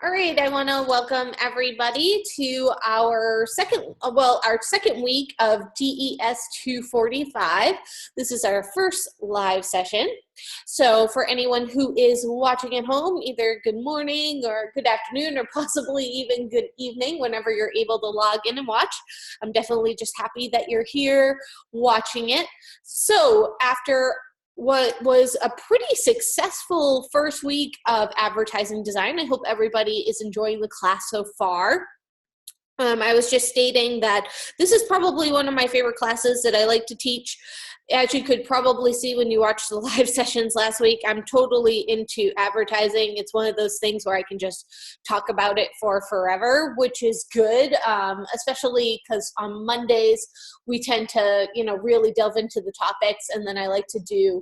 All right, I want to welcome everybody to our second week of DES 245. This is our first live session. So for anyone who is watching at home, either good morning or good afternoon or possibly even good evening whenever you're able to log in and watch. I'm definitely just happy that you're here watching it. So after what was a pretty successful first week of advertising design. I hope everybody is enjoying the class so far. I was just stating that this is probably one of my favorite classes that I like to teach. As you could probably see when you watched the live sessions last week, I'm totally into advertising. It's one of those things where I can just talk about it for forever, which is good, especially because on Mondays we tend to, really delve into the topics, and then I like to do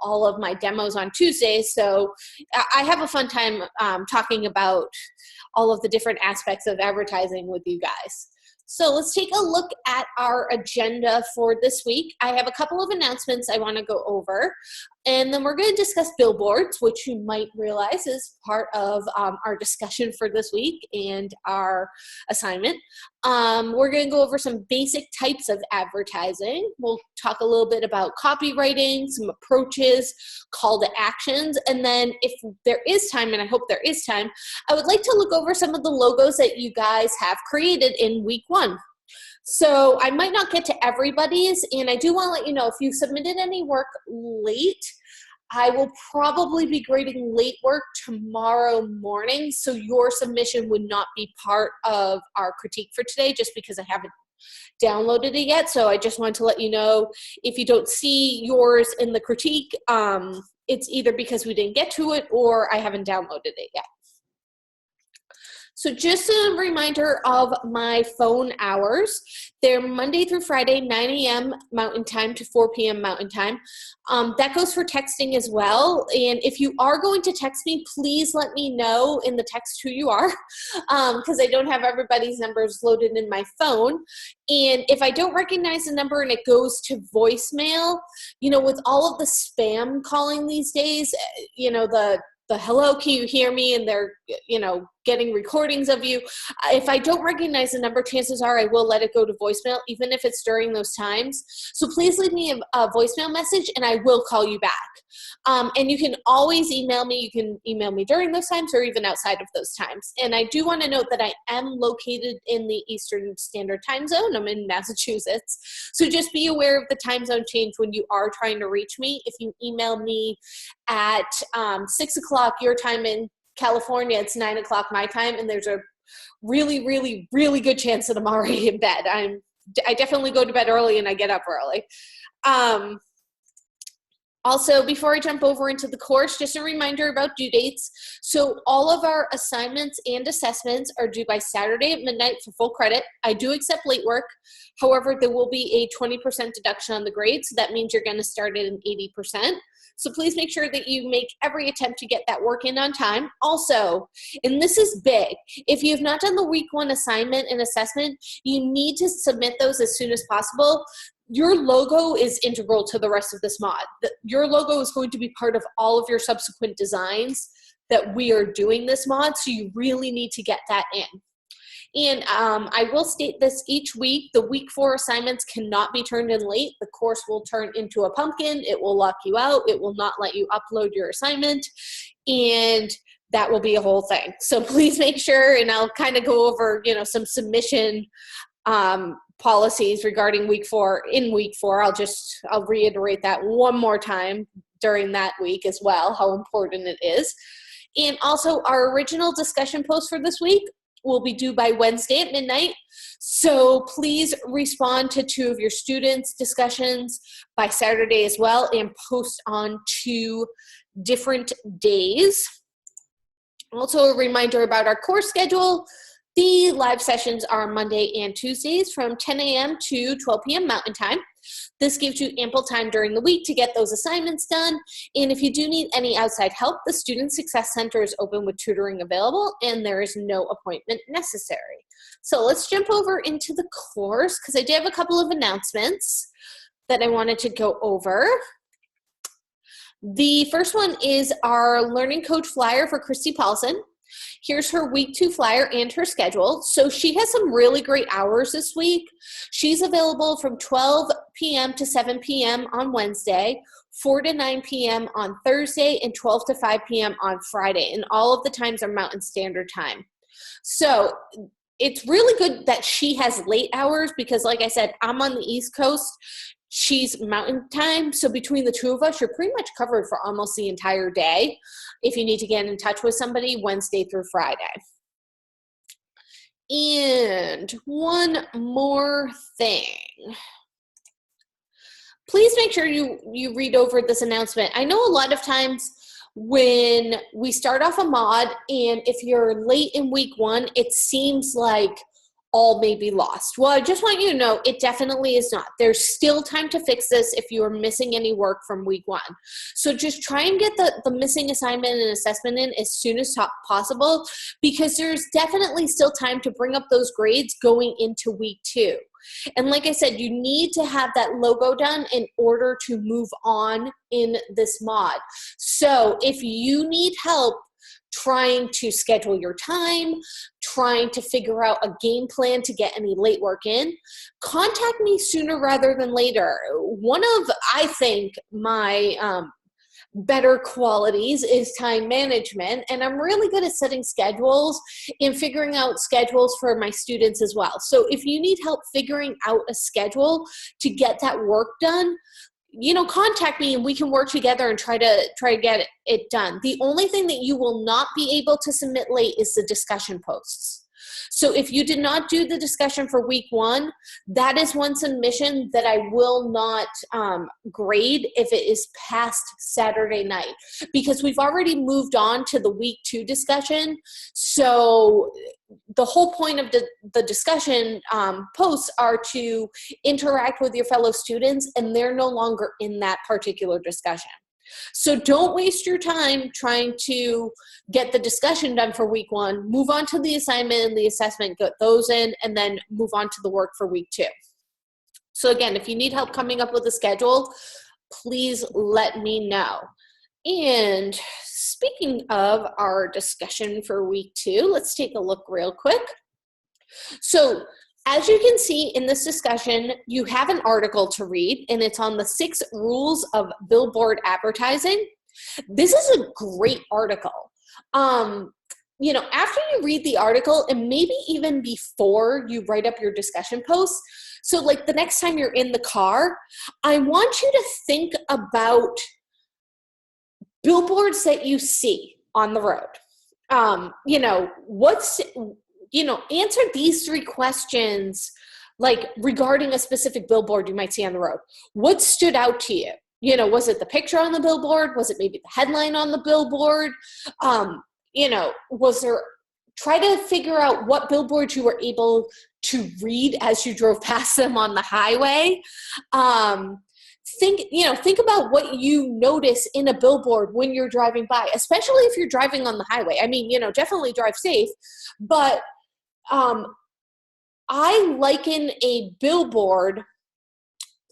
all of my demos on Tuesdays. So I have a fun time talking about all of the different aspects of advertising with you guys. So let's take a look at our agenda for this week. I have a couple of announcements I want to go over, and then we're going to discuss billboards, which you might realize is part of our discussion for this week and our assignment. We're going to go over some basic types of advertising. We'll talk a little bit about copywriting, some approaches, call to actions, and then if there is time, and I hope there is time, I would like to look over some of the logos that you guys have created in week one. So I might not get to everybody's, and I do want to let you know if you submitted any work late, I will probably be grading late work tomorrow morning, so your submission would not be part of our critique for today just because I haven't downloaded it yet. So I just wanted to let you know if you don't see yours in the critique, it's either because we didn't get to it or I haven't downloaded it yet. So just a reminder of my phone hours. They're Monday through Friday, 9 a.m. Mountain Time to 4 p.m. Mountain Time. That goes for texting as well. And if you are going to text me, please let me know in the text who you are, because I don't have everybody's numbers loaded in my phone. And if I don't recognize the number and it goes to voicemail, with all of the spam calling these days, the hello, can you hear me? And they're, getting recordings of you. If I don't recognize the number, chances are I will let it go to voicemail, even if it's during those times. So please leave me a voicemail message and I will call you back. And you can always email me. You can email me during those times or even outside of those times. And I do want to note that I am located in the Eastern Standard Time Zone. I'm in Massachusetts. So just be aware of the time zone change when you are trying to reach me. If you email me at 6 o'clock your time in California, it's 9 o'clock my time, and there's a really, really, really good chance that I'm already in bed. I definitely go to bed early and I get up early. Also, before I jump over into the course, just a reminder about due dates. So all of our assignments and assessments are due by Saturday at midnight for full credit. I do accept late work. However, there will be a 20% deduction on the grade, so that means you're going to start at an 80%. So please make sure that you make every attempt to get that work in on time. Also, and this is big, if you have not done the week one assignment and assessment, you need to submit those as soon as possible. Your logo is integral to the rest of this mod. Your logo is going to be part of all of your subsequent designs that we are doing this mod, so you really need to get that in. And I will state this each week, the week 4 assignments cannot be turned in late. The course will turn into a pumpkin. It will lock you out. It will not let you upload your assignment. And that will be a whole thing. So please make sure, and I'll kind of go over, some submission policies regarding week 4. In week 4, I'll reiterate that one more time during that week as well, how important it is. And also our original discussion post for this week will be due by Wednesday at midnight. So please respond to 2 of your students' discussions by Saturday as well and post on 2 different days. Also a reminder about our course schedule. The live sessions are Monday and Tuesdays from 10 a.m. to 12 p.m. Mountain Time. This gives you ample time during the week to get those assignments done. And if you do need any outside help, the Student Success Center is open with tutoring available, and there is no appointment necessary. So let's jump over into the course because I did have a couple of announcements that I wanted to go over. The first one is our Learning Coach flyer for Christy Paulson. Here's her week 2 flyer and her schedule. So she has some really great hours this week. She's available from 12 p.m. to 7 p.m. on Wednesday, 4 to 9 p.m. on Thursday, and 12 to 5 p.m. on Friday. And all of the times are Mountain Standard Time. So it's really good that she has late hours because, like I said, I'm on the East Coast. She's Mountain Time. So between the two of us, you're pretty much covered for almost the entire day if you need to get in touch with somebody Wednesday through Friday. And one more thing. Please make sure you read over this announcement. I know a lot of times when we start off a mod and if you're late in week 1, it seems like all may be lost. Well, I just want you to know it definitely is not. There's still time to fix this if you are missing any work from week 1. So just try and get the missing assignment and assessment in as soon as possible because there's definitely still time to bring up those grades going into week 2. And like I said, you need to have that logo done in order to move on in this mod. So if you need help trying to schedule your time, trying to figure out a game plan to get any late work in, contact me sooner rather than later. One of, I think, my better qualities is time management, and I'm really good at setting schedules and figuring out schedules for my students as well. So if you need help figuring out a schedule to get that work done, contact me and we can work together and try to get it done. The only thing that you will not be able to submit late is the discussion posts. So if you did not do the discussion for week 1, that is one submission that I will not grade if it is past Saturday night because we've already moved on to the week 2 discussion. So the whole point of the discussion posts are to interact with your fellow students, and they're no longer in that particular discussion. So don't waste your time trying to get the discussion done for week 1. Move on to the assignment and the assessment, get those in, and then move on to the work for week 2. So again, if you need help coming up with a schedule, please let me know. And speaking of our discussion for week 2, let's take a look real quick. So as you can see in this discussion, you have an article to read, and it's on the 6 rules of billboard advertising. This is a great article. After you read the article, and maybe even before you write up your discussion posts, so like the next time you're in the car, I want you to think about billboards that you see on the road. Answer these 3 questions, like regarding a specific billboard you might see on the road. What stood out to you? Was it the picture on the billboard? Was it maybe the headline on the billboard? Try to figure out what billboards you were able to read as you drove past them on the highway. Think about what you notice in a billboard when you're driving by, especially if you're driving on the highway. I mean, definitely drive safe, but I liken a billboard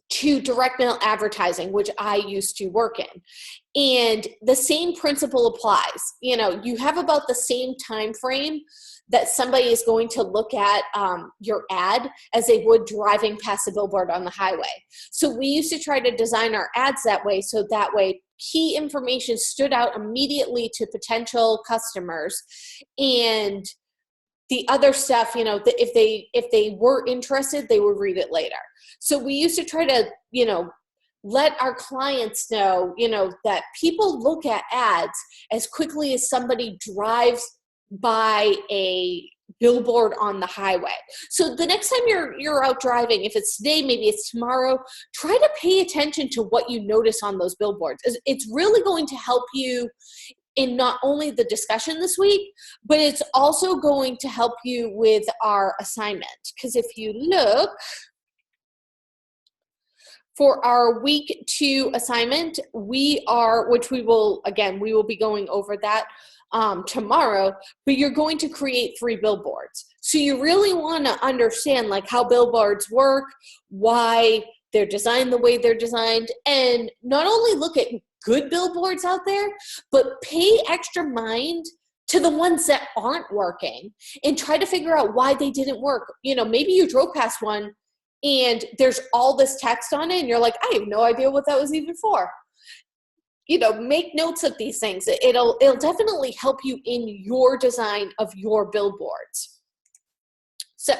to direct mail advertising, which I used to work in. And the same principle applies. You have about the same time frame that somebody is going to look at your ad as they would driving past a billboard on the highway. So we used to try to design our ads that way, so that way key information stood out immediately to potential customers, and the other stuff, if they were interested, they would read it later. So we used to try to, let our clients know, that people look at ads as quickly as somebody drives by a billboard on the highway. So the next time you're out driving, if it's today, maybe it's tomorrow, try to pay attention to what you notice on those billboards. It's really going to help you in not only the discussion this week, but it's also going to help you with our assignment. Because if you look for our week 2 assignment, we will be going over that tomorrow, but you're going to create 3 billboards. So you really want to understand how billboards work, why they're designed the way they're designed, and not only look at good billboards out there, but pay extra mind to the ones that aren't working and try to figure out why they didn't work. Maybe you drove past one and there's all this text on it and you're like, I have no idea what that was even for. Make notes of these things. It'll definitely help you in your design of your billboards. So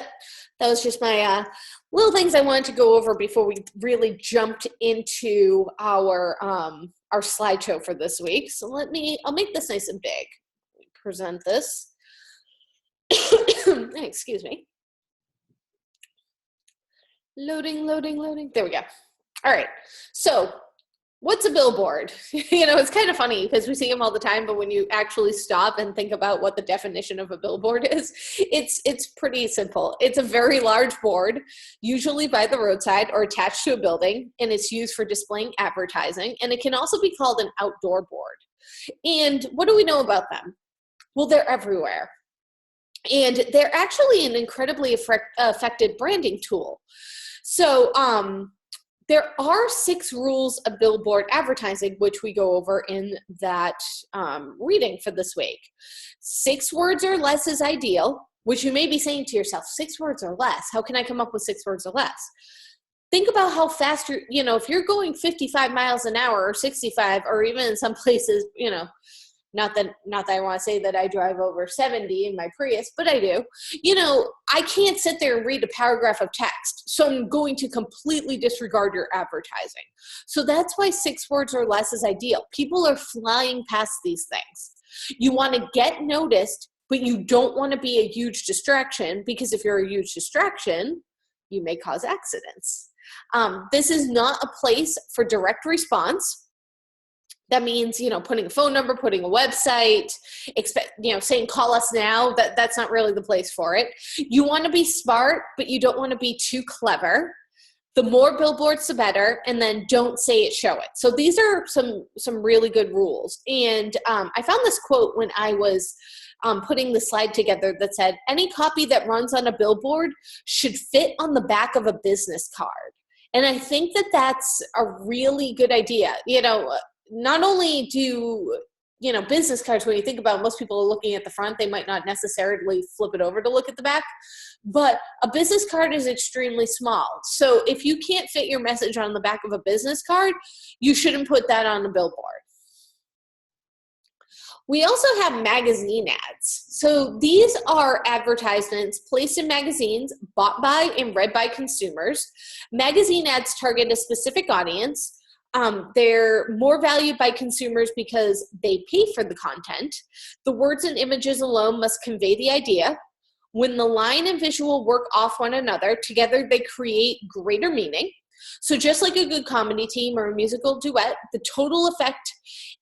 that was just my little things I wanted to go over before we really jumped into our slideshow for this week. So I'll make this nice and big. Present this. Excuse me. Loading. There we go. All right. So what's a billboard? It's kind of funny because we see them all the time, but when you actually stop and think about what the definition of a billboard is, it's pretty simple. It's a very large board, usually by the roadside or attached to a building, and it's used for displaying advertising, and it can also be called an outdoor board. And what do we know about them? Well, they're everywhere. And they're actually an incredibly effective branding tool. So there are 6 rules of billboard advertising, which we go over in that reading for this week. 6 words or less is ideal, which you may be saying to yourself, 6 words or less? How can I come up with 6 words or less? Think about how fast if you're going 55 miles an hour or 65, or even in some places, not that I want to say that I drive over 70 in my Prius, but I do. I can't sit there and read a paragraph of text, so I'm going to completely disregard your advertising. So that's why 6 words or less is ideal. People are flying past these things. You want to get noticed, but you don't want to be a huge distraction, because if you're a huge distraction, you may cause accidents. This is not a place for direct response. That means, putting a phone number, putting a website, saying call us now. That's not really the place for it. You want to be smart, but you don't want to be too clever. The more billboards, the better. And then don't say it, show it. So these are some really good rules. And I found this quote when I was putting the slide together that said, any copy that runs on a billboard should fit on the back of a business card. And I think that that's a really good idea. Not only do, business cards, when you think about it, most people are looking at the front, they might not necessarily flip it over to look at the back, but a business card is extremely small. So if you can't fit your message on the back of a business card, you shouldn't put that on a billboard. We also have magazine ads. So these are advertisements placed in magazines, bought by and read by consumers. Magazine ads target a specific audience. They're more valued by consumers because they pay for the content. The words and images alone must convey the idea. When the line and visual work off one another, together they create greater meaning. So just like a good comedy team or a musical duet, the total effect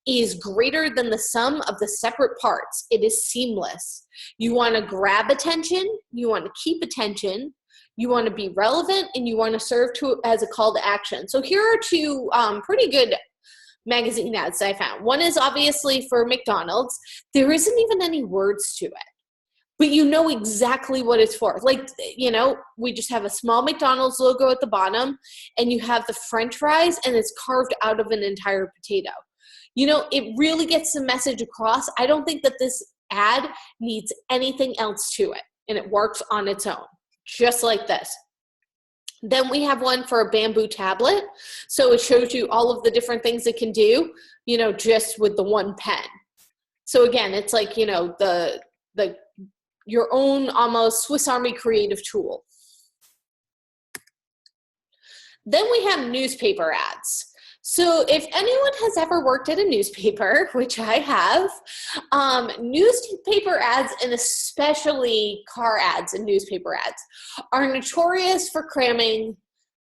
is greater than the sum of the separate parts. It is seamless. You want to grab attention, you want to keep attention, you want to be relevant, and you want to serve as a call to action. So here are 2 pretty good magazine ads I found. One is obviously for McDonald's. There isn't even any words to it, but you know exactly what it's for. Like, we just have a small McDonald's logo at the bottom, and you have the French fries, and it's carved out of an entire potato. It really gets the message across. I don't think that this ad needs anything else to it, and it works on its own, just like this. Then we have one for a bamboo tablet. So it shows you all of the different things it can do, just with the one pen. So again, it's like, your own almost Swiss Army creative tool. Then we have newspaper ads. So if anyone has ever worked at a newspaper, which I have, newspaper ads, and especially car ads and newspaper ads, are notorious for cramming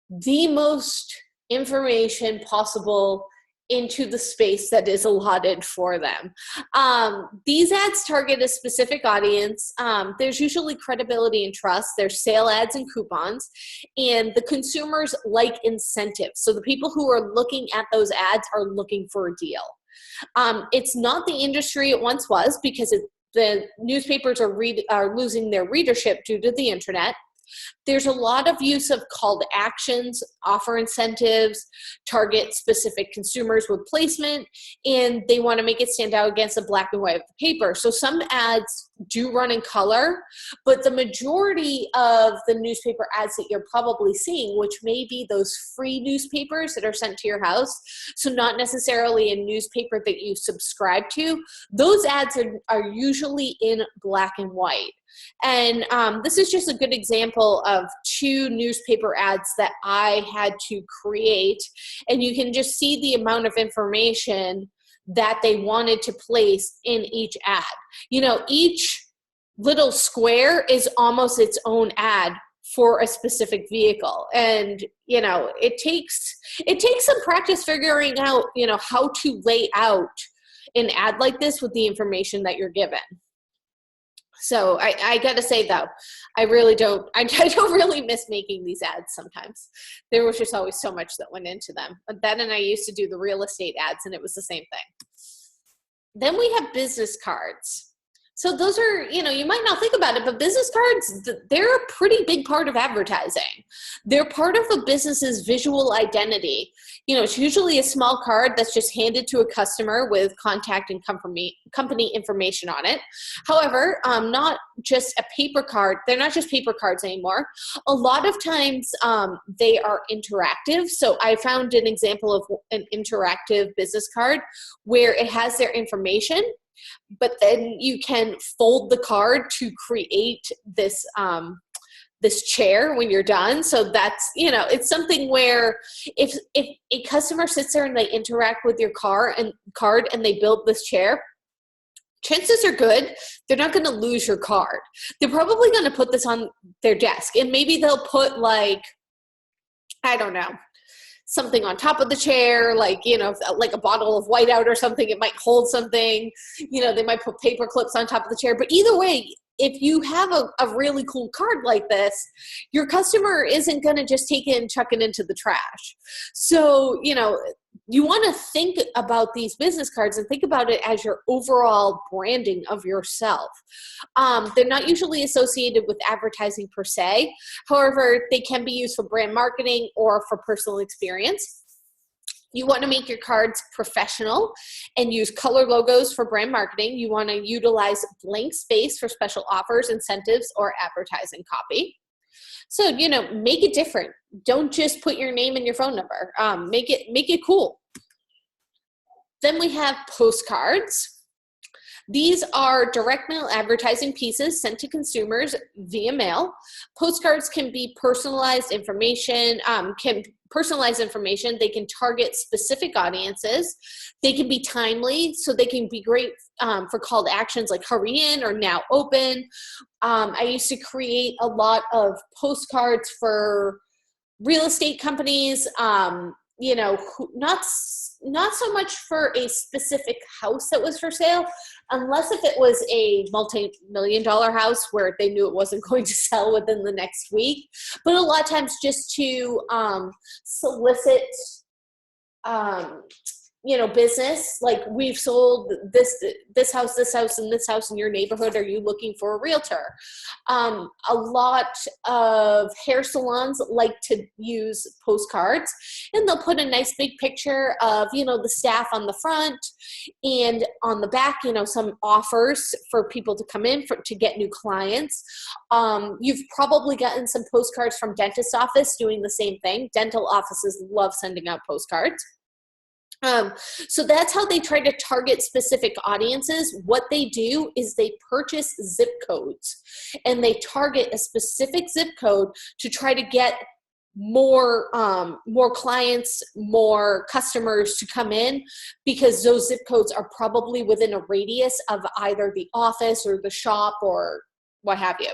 the most information possible into the space that is allotted for them. These ads target a specific audience. There's usually credibility and trust. There's sale ads and coupons, and the consumers like incentives. So the people who are looking at those ads are looking for a deal. It's not the industry it once was, because the newspapers are losing their readership due to the internet. There's a lot of use of call to actions, offer incentives, target specific consumers with placement, and they want to make it stand out against the black and white of the paper. So some ads do run in color, but the majority of the newspaper ads that you're probably seeing, which may be those free newspapers that are sent to your house, so not necessarily a newspaper that you subscribe to, those ads are usually in black and white. And this is just a good example of 2 newspaper ads that I had to create. And you can just see the amount of information that they wanted to place in each ad. You know, each little square is almost its own ad for a specific vehicle. And, you know, it takes some practice figuring out, you know, how to lay out an ad like this with the information that you're given. So I got to say though, I don't really miss making these ads sometimes. There was just always so much that went into them. But then and I used to do the real estate ads and it was the same thing. Then we have business cards. So those are, you know, you might not think about it, but business cards, they're a pretty big part of advertising. They're part of a business's visual identity. You know, it's usually a small card that's just handed to a customer with contact and company information on it. However, not just a paper card. They're not just paper cards anymore. A lot of times they are interactive. So I found an example of an interactive business card where it has their information, but then you can fold the card to create this this chair when you're done. So that's, you know, it's something where if a customer sits there and they interact with your card and they build this chair, chances are good they're not going to lose your card. They're probably going to put this on their desk, and maybe they'll put, like, I don't know, something on top of the chair, like, you know, like a bottle of whiteout or something. It might hold something, you know, they might put paper clips on top of the chair. But either way, if you have a really cool card like this, your customer isn't going to just take it and chuck it into the trash. So, you know, you want to think about these business cards and think about it as your overall branding of yourself. They're not usually associated with advertising per se. However, they can be used for brand marketing or for personal experience. You want to make your cards professional and use color logos for brand marketing. You want to utilize blank space for special offers, incentives, or advertising copy. So, you know, make it different. Don't just put your name and your phone number. Make it cool. Then we have postcards. These are direct mail advertising pieces sent to consumers via mail. Postcards can be personalized information, They can target specific audiences. They can be timely, so they can be great for call to actions like hurry in or now open. I used to create a lot of postcards for real estate companies, you know, not so much for a specific house that was for sale, unless if it was a multi-million-dollar house where they knew it wasn't going to sell within the next week. But a lot of times just to solicit, you know, business, like, we've sold this house, and this house in your neighborhood. Are you looking for a realtor? A lot of hair salons like to use postcards, and they'll put a nice big picture of, you know, the staff on the front, and on the back, you know, some offers for people to come in to get new clients. You've probably gotten some postcards from dentist office doing the same thing. Dental offices love sending out postcards. So that's how they try to target specific audiences. What they do is they purchase zip codes, and they target a specific zip code to try to get more clients, more customers to come in, because those zip codes are probably within a radius of either the office or the shop or what have you.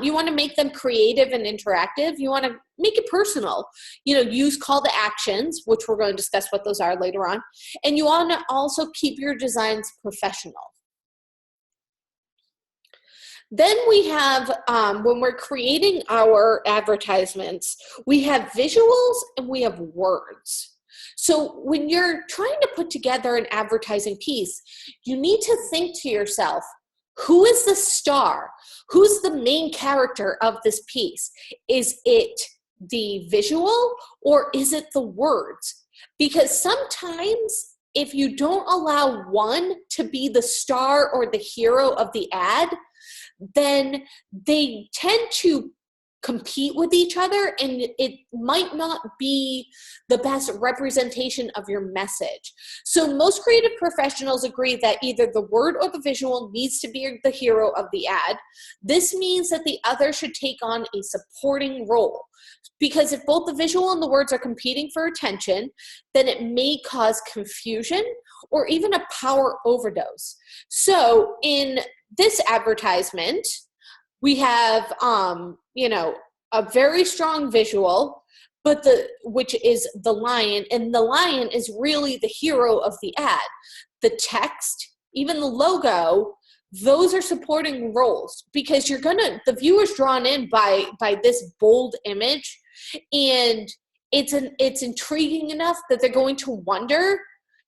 You want to make them creative and interactive. You want to make it personal. You know, use call to actions, which we're going to discuss what those are later on. And you want to also keep your designs professional. Then we have, when we're creating our advertisements, we have visuals and we have words. So when you're trying to put together an advertising piece, you need to think to yourself, Who is the star? Who's the main character of this piece? Is it the visual or is it the words? Because sometimes if you don't allow one to be the star or the hero of the ad, then they tend to compete with each other, and it might not be the best representation of your message. So most creative professionals agree that either the word or the visual needs to be the hero of the ad. This means that the other should take on a supporting role, because if both the visual and the words are competing for attention, then it may cause confusion or even a power overdose. So in this advertisement, we have, a very strong visual, but which is the lion, and the lion is really the hero of the ad. The text, even the logo, those are supporting roles, because the viewer's drawn in by this bold image, and it's intriguing enough that they're going to wonder,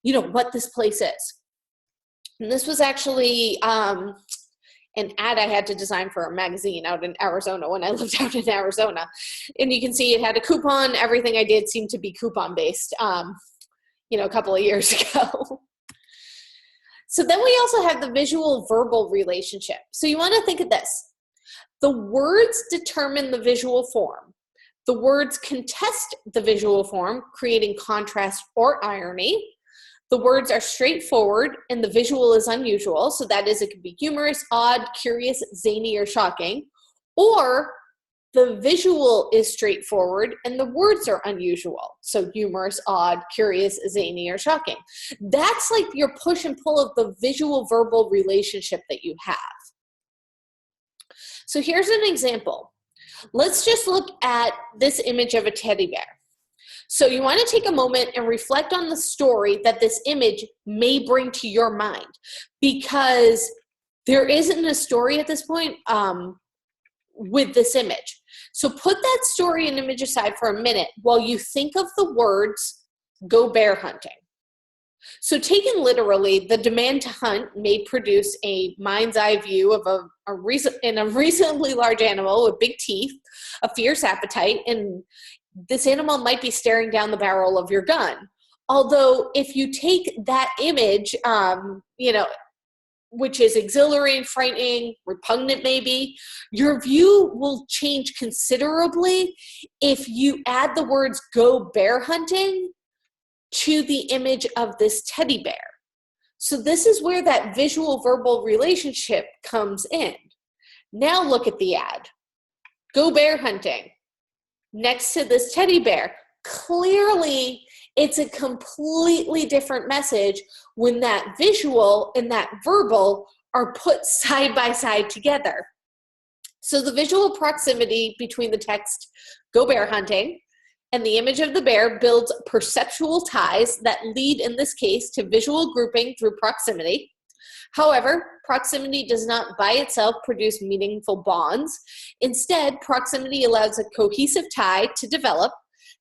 what this place is. And this was actually an ad I had to design for a magazine out in Arizona when I lived out in Arizona. And you can see it had a coupon. Everything I did seemed to be coupon based, a couple of years ago. So then we also have the visual verbal relationship. So you want to think of this. The words determine the visual form. The words contest the visual form, creating contrast or irony. The words are straightforward and the visual is unusual. So that is, it could be humorous, odd, curious, zany, or shocking. Or the visual is straightforward and the words are unusual. So humorous, odd, curious, zany, or shocking. That's like your push and pull of the visual verbal relationship that you have. So here's an example. Let's just look at this image of a teddy bear. So you want to take a moment and reflect on the story that this image may bring to your mind, because there isn't a story at this point with this image. So put that story and image aside for a minute while you think of the words, "go bear hunting." So taken literally, the demand to hunt may produce a mind's eye view of a reasonably large animal with big teeth, a fierce appetite, and this animal might be staring down the barrel of your gun. Although if you take that image, which is exhilarating, frightening, repugnant maybe, your view will change considerably if you add the words "go bear hunting" to the image of this teddy bear. So this is where that visual verbal relationship comes in. Now look at the ad. "Go bear hunting" next to this teddy bear. Clearly, it's a completely different message when that visual and that verbal are put side by side together. So the visual proximity between the text "go bear hunting" and the image of the bear builds perceptual ties that lead, in this case, to visual grouping through proximity. However, proximity does not by itself produce meaningful bonds. Instead, proximity allows a cohesive tie to develop.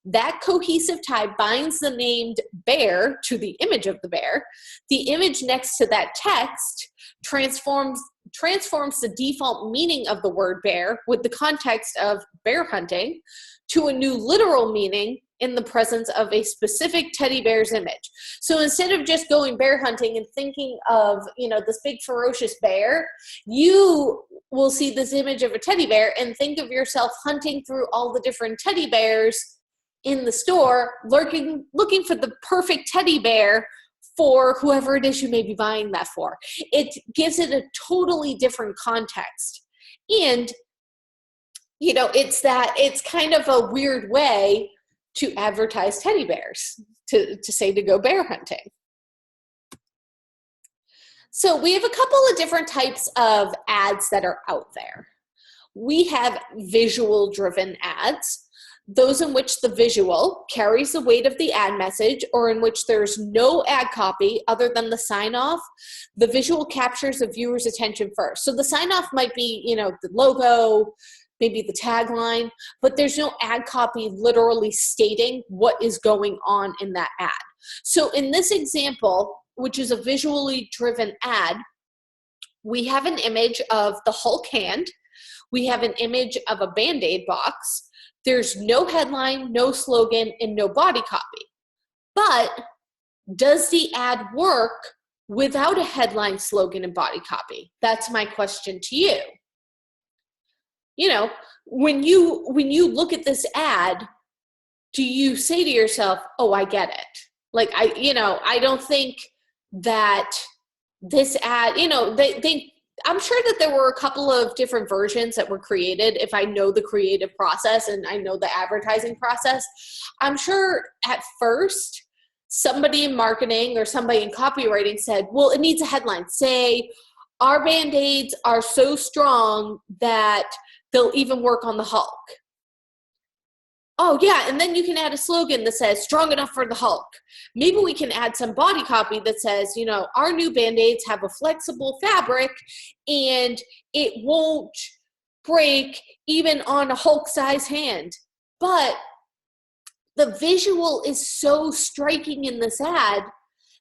That cohesive tie binds the named bear to the image of the bear. The image next to that text transforms the default meaning of the word bear with the context of bear hunting to a new literal meaning in the presence of a specific teddy bear's image. So instead of just going bear hunting and thinking of, this big ferocious bear, you will see this image of a teddy bear and think of yourself hunting through all the different teddy bears in the store, looking for the perfect teddy bear for whoever it is you may be buying that for. It gives it a totally different context. And, it's kind of a weird way to advertise teddy bears, to say to go bear hunting. So we have a couple of different types of ads that are out there. We have visual-driven ads, those in which the visual carries the weight of the ad message, or in which there's no ad copy other than the sign-off. The visual captures the viewer's attention first. So the sign-off might be, the logo, maybe the tagline, but there's no ad copy literally stating what is going on in that ad. So in this example, which is a visually driven ad, We have an image of the Hulk hand. We have an image of a Band-Aid box. There's no headline, no slogan, and no body copy. But does the ad work without a headline, slogan, and body copy? That's my question to you. You know, when you look at this ad, do you say to yourself, oh, I get it? Like, I don't think that this ad, I'm sure that there were a couple of different versions that were created. If I know the creative process and I know the advertising process, I'm sure at first somebody in marketing or somebody in copywriting said, well, it needs a headline. Say, our Band-Aids are so strong that they'll even work on the Hulk. Oh, yeah, and then you can add a slogan that says, strong enough for the Hulk. Maybe we can add some body copy that says, our new Band-Aids have a flexible fabric and it won't break even on a Hulk-size hand. But the visual is so striking in this ad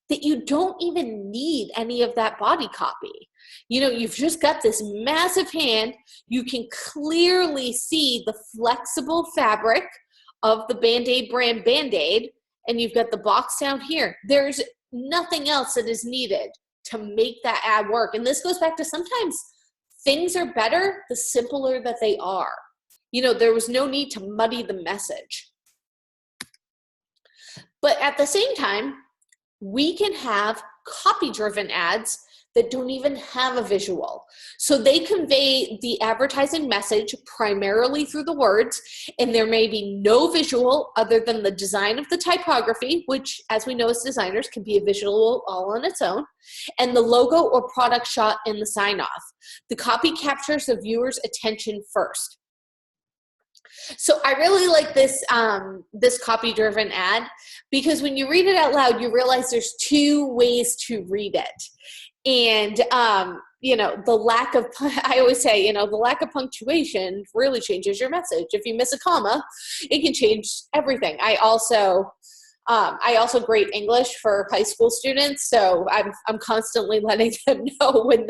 that you don't even need any of that body copy. You've just got this massive hand. You can clearly see the flexible fabric of the Band-Aid brand Band-Aid, and you've got the box down here. There's nothing else that is needed to make that ad work. And this goes back to sometimes things are better the simpler that they are. There was no need to muddy the message. But at the same time, we can have copy-driven ads that don't even have a visual. So they convey the advertising message primarily through the words, and there may be no visual other than the design of the typography, which, as we know as designers, can be a visual all on its own, and the logo or product shot in the sign-off. The copy captures the viewer's attention first. So I really like this copy-driven ad, because when you read it out loud, you realize there's two ways to read it. And, the lack of, I always say, the lack of punctuation really changes your message. If you miss a comma, it can change everything. I also grade English for high school students, so I'm constantly letting them know when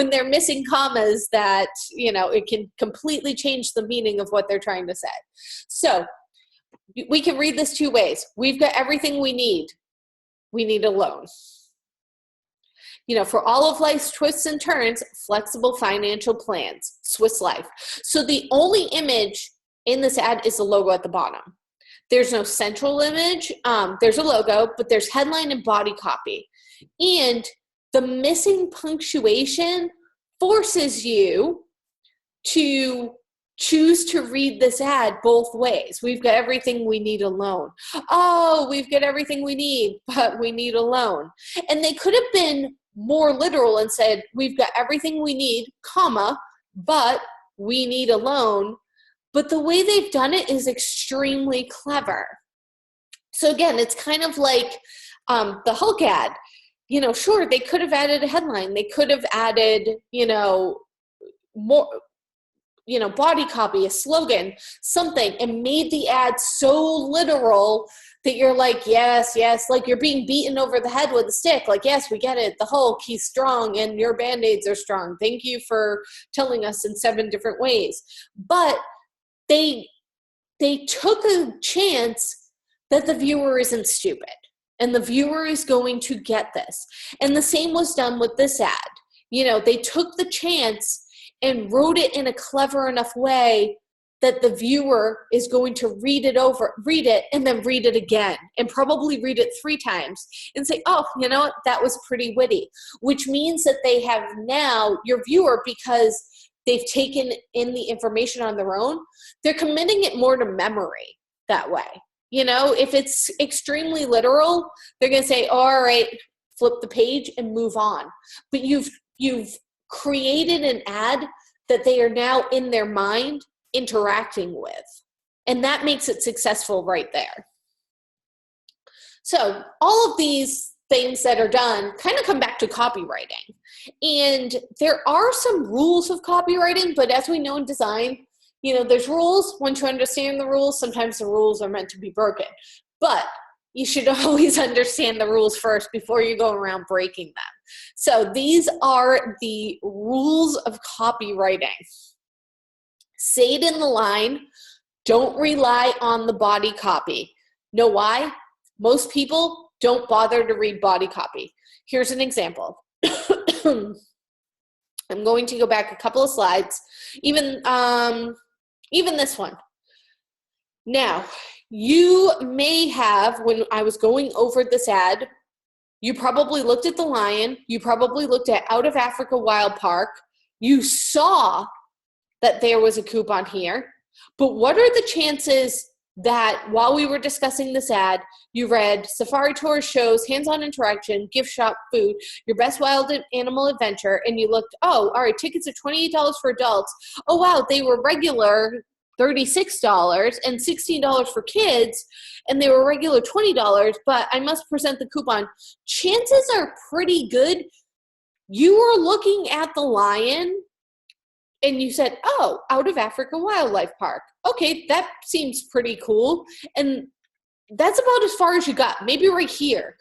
they're missing commas that, it can completely change the meaning of what they're trying to say. So we can read this two ways. We've got everything we need. We need a loan. For all of life's twists and turns, flexible financial plans, Swiss Life. So the only image in this ad is the logo at the bottom. There's no central image. There's a logo, but there's headline and body copy. And the missing punctuation forces you to choose to read this ad both ways. We've got everything we need a loan. Oh, we've got everything we need, but we need a loan. And they could have been more literal and said, we've got everything we need, comma, but we need a loan. But the way they've done it is extremely clever. So again, it's kind of like the Hulk ad. Sure, they could have added a headline. They could have added, more, body copy, a slogan, something, and made the ad so literal that you're like, yes, like you're being beaten over the head with a stick. Like, yes, we get it. The Hulk, he's strong, and your Band-Aids are strong. Thank you for telling us in 7 different ways. But they took a chance that the viewer isn't stupid, and the viewer is going to get this. And the same was done with this ad. They took the chance and wrote it in a clever enough way that the viewer is going to read it, and then read it again, and probably read it 3 times and say, oh, that was pretty witty, which means that they have now, your viewer, because they've taken in the information on their own, they're committing it more to memory that way. If it's extremely literal, they're going to say, oh, all right, flip the page and move on. But you've created an ad that they are now in their mind interacting with. And that makes it successful right there. So all of these things that are done kind of come back to copywriting. And there are some rules of copywriting, but as we know in design, there's rules. Once you understand the rules, sometimes the rules are meant to be broken. But you should always understand the rules first before you go around breaking them. So these are the rules of copywriting. Say it in the line. Don't rely on the body copy. Know why? Most people don't bother to read body copy. Here's an example. I'm going to go back a couple of slides, even this one. Now, you may have, when I was going over this ad, you probably looked at the lion, you probably looked at Out of Africa Wild Park, you saw that there was a coupon here, but what are the chances that while we were discussing this ad, you read safari tours, shows, hands-on interaction, gift shop, food, your best wild animal adventure, and you looked, oh, all right, tickets are $28 for adults. Oh, wow, they were regular $36 and $16 for kids, and they were regular $20, but I must present the coupon. Chances are pretty good you were looking at the lion and you said, oh, Out of Africa Wildlife Park. Okay, that seems pretty cool. And that's about as far as you got, maybe right here.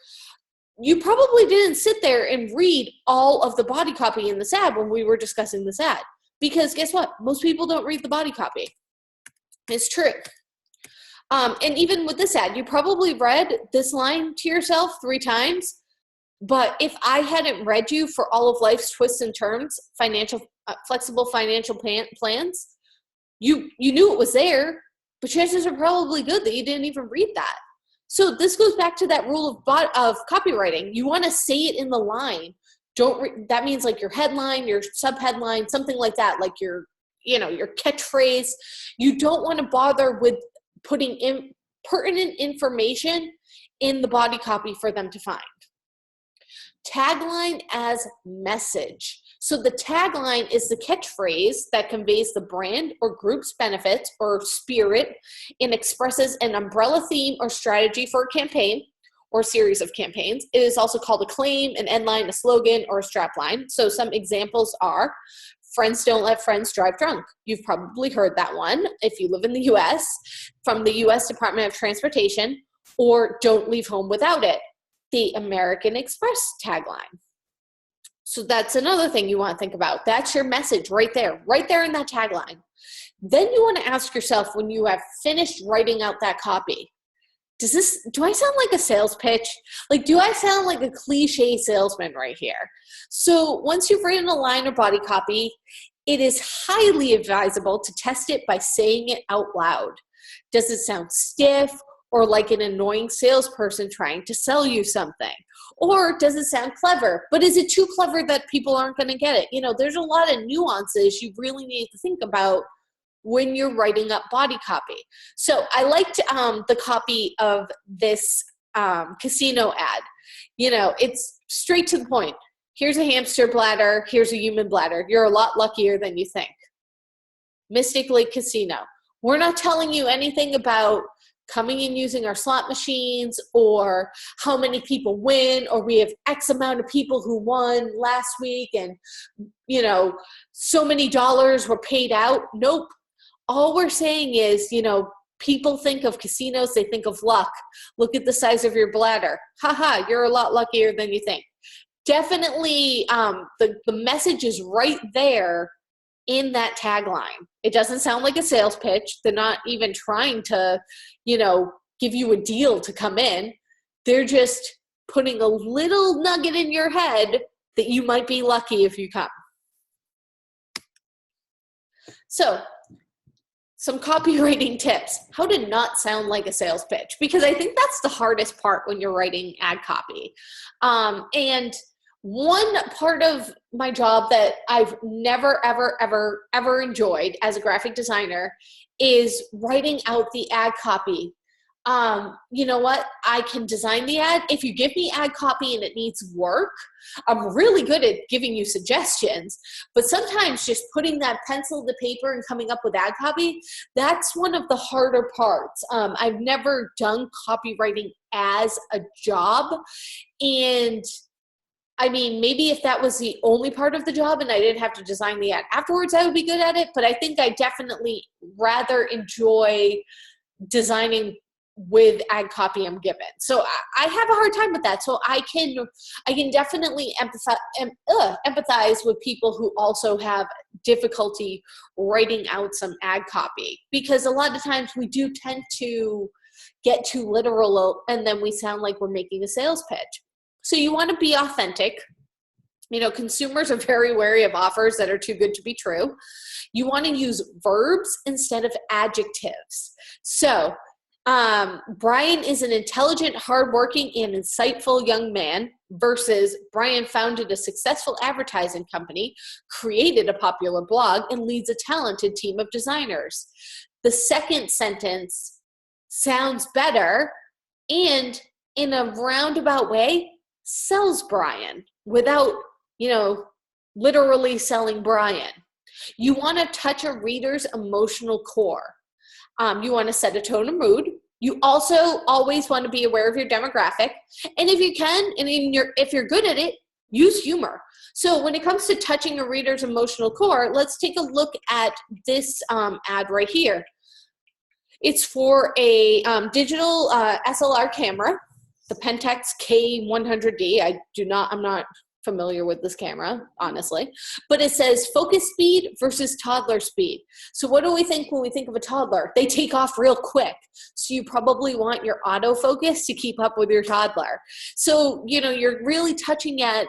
You probably didn't sit there and read all of the body copy in this ad when we were discussing this ad. Because guess what? Most people don't read the body copy. It's true. And even with this ad, you probably read this line to yourself 3 times. But if I hadn't read you for all of life's twists and turns, flexible financial plans, you knew it was there, but chances are probably good that you didn't even read that. So this goes back to that rule of copywriting. You want to say it in the line. That means like your headline, your subheadline, something like that, like your catchphrase. You don't want to bother with putting in pertinent information in the body copy for them to find. Tagline as message. So the tagline is the catchphrase that conveys the brand or group's benefits or spirit and expresses an umbrella theme or strategy for a campaign or series of campaigns. It is also called a claim, an endline, a slogan, or a strapline. So some examples are, friends don't let friends drive drunk. You've probably heard that one if you live in the US, from the US Department of Transportation, or don't leave home without it, the American Express tagline. So that's another thing you want to think about. That's your message right there in that tagline. Then you want to ask yourself, when you have finished writing out that copy, do I sound like a sales pitch? Like, do I sound like a cliche salesman right here? So once you've written a line or body copy, it is highly advisable to test it by saying it out loud. Does it sound stiff or like an annoying salesperson trying to sell you something? Or does it sound clever? But is it too clever that people aren't going to get it? There's a lot of nuances you really need to think about when you're writing up body copy. So I liked the copy of this casino ad. It's straight to the point. Here's a hamster bladder. Here's a human bladder. You're a lot luckier than you think. Mystic Lake Casino. We're not telling you anything about coming and using our slot machines or how many people win, or we have X amount of people who won last week and, so many dollars were paid out. Nope. All we're saying is, people think of casinos, they think of luck. Look at the size of your bladder. Haha, you're a lot luckier than you think. Definitely, the message is right there in that tagline. It doesn't sound like a sales pitch. They're not even trying to, give you a deal to come in. They're just putting a little nugget in your head that you might be lucky if you come. So, some copywriting tips. How to not sound like a sales pitch, because I think that's the hardest part when you're writing ad copy. And one part of my job that I've never, ever, ever, ever enjoyed as a graphic designer is writing out the ad copy. You know what? I can design the ad. If you give me ad copy and it needs work, I'm really good at giving you suggestions, but sometimes just putting that pencil to paper and coming up with ad copy, that's one of the harder parts. I've never done copywriting as a job, and I mean, maybe if that was the only part of the job and I didn't have to design the ad afterwards, I would be good at it. But I think I definitely rather enjoy designing with ad copy I'm given. So I have a hard time with that. So I can definitely empathize with people who also have difficulty writing out some ad copy, because a lot of times we do tend to get too literal and then we sound like we're making a sales pitch. So you want to be authentic. You know, consumers are very wary of offers that are too good to be true. You want to use verbs instead of adjectives. So Brian is an intelligent, hardworking, and insightful young man versus Brian founded a successful advertising company, created a popular blog, and leads a talented team of designers. The second sentence sounds better and in a roundabout way sells Brian without, literally selling Brian. You want to touch a reader's emotional core. You want to set a tone of mood. You also always want to be aware of your demographic. And if you can, and if you're good at it, use humor. So when it comes to touching a reader's emotional core, let's take a look at this ad right here. It's for a digital SLR camera, the Pentax K100D. I'm not familiar with this camera, honestly, but it says focus speed versus toddler speed. So what do we think when we think of a toddler? They take off real quick. So you probably want your autofocus to keep up with your toddler. So, you're really touching at,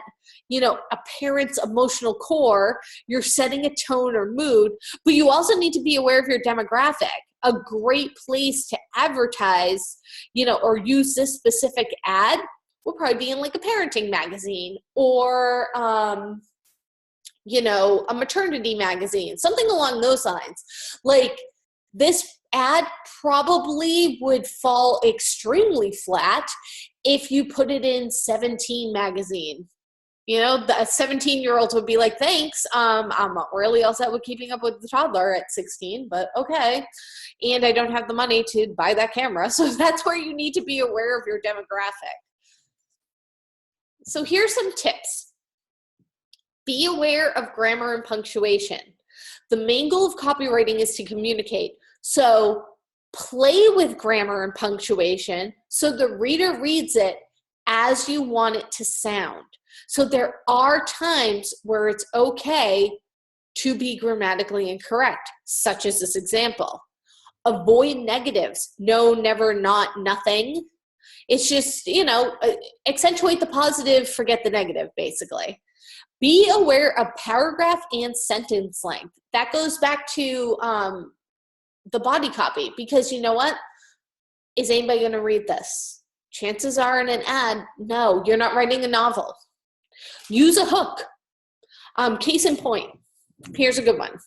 a parent's emotional core. You're setting a tone or mood, but you also need to be aware of your demographic. A great place to advertise, or use this specific ad will probably be in like a parenting magazine or, a maternity magazine, something along those lines. Like this ad probably would fall extremely flat if you put it in 17 magazine. The 17-year-old would be like, thanks, I'm not really all set with keeping up with the toddler at 16, but okay. And I don't have the money to buy that camera. So that's where you need to be aware of your demographic. So here's some tips. Be aware of grammar and punctuation. The main goal of copywriting is to communicate. So play with grammar and punctuation so the reader reads it as you want it to sound. So there are times where it's okay to be grammatically incorrect, such as this example. Avoid negatives. No, never, not, nothing. It's just, accentuate the positive, forget the negative, basically. Be aware of paragraph and sentence length. That goes back to the body copy, because you know what? Is anybody going to read this? Chances are in an ad, no, you're not writing a novel. Use a hook. Case in point, here's a good one.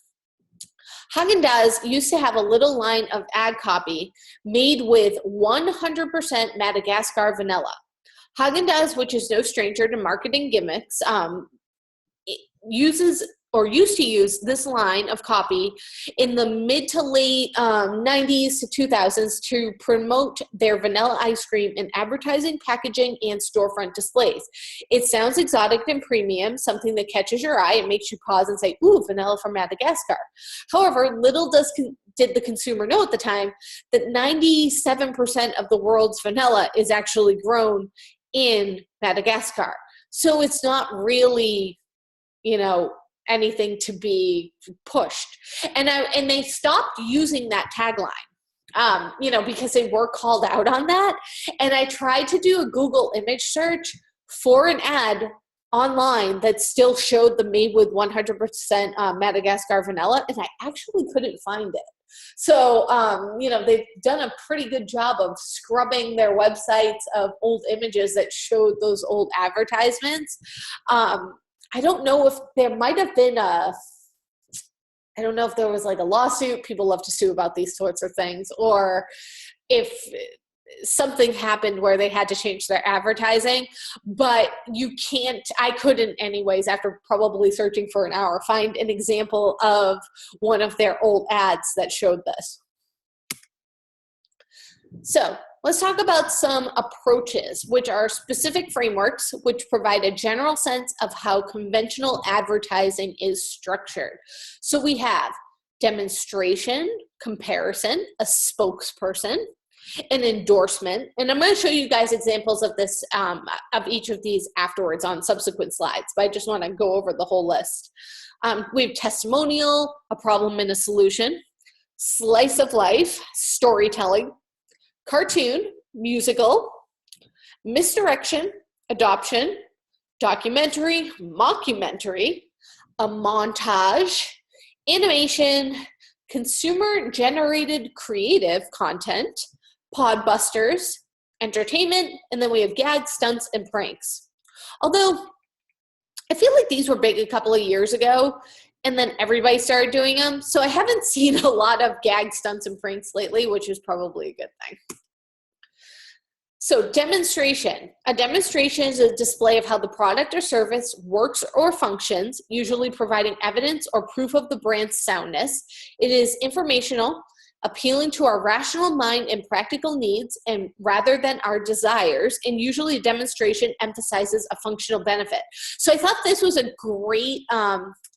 Haagen-Dazs used to have a little line of ad copy made with 100% Madagascar vanilla. Haagen-Dazs, which is no stranger to marketing gimmicks, used to use this line of copy in the mid to late 90s to 2000s to promote their vanilla ice cream in advertising, packaging, and storefront displays. It sounds exotic and premium, something that catches your eye and makes you pause and say, ooh, vanilla from Madagascar. However, little did the consumer know at the time that 97% of the world's vanilla is actually grown in Madagascar. So it's not really, anything to be pushed. And they stopped using that tagline, because they were called out on that. And I tried to do a Google image search for an ad online that still showed the made with 100% Madagascar vanilla, and I actually couldn't find it. So, they've done a pretty good job of scrubbing their websites of old images that showed those old advertisements. I don't know if there might have been I don't know if there was like a lawsuit. People love to sue about these sorts of things, or if something happened where they had to change their advertising, but I couldn't anyways, after probably searching for an hour, find an example of one of their old ads that showed this. So let's talk about some approaches, which are specific frameworks which provide a general sense of how conventional advertising is structured. So we have demonstration, comparison, a spokesperson, An endorsement, and I'm going to show you guys examples of this, of each of these afterwards on subsequent slides, but I just want to go over the whole list. We have testimonial, a problem and a solution, slice of life, storytelling, cartoon, musical, misdirection, adoption, documentary, mockumentary, a montage, animation, consumer-generated creative content, podbusters, entertainment, and then we have gags, stunts, and pranks. Although, I feel like these were big a couple of years ago, and then everybody started doing them, so I haven't seen a lot of gags, stunts, and pranks lately, which is probably a good thing. So demonstration. A demonstration is a display of how the product or service works or functions, usually providing evidence or proof of the brand's soundness. It is informational, appealing to our rational mind and practical needs, and rather than our desires, and usually a demonstration emphasizes a functional benefit. So I thought this was a great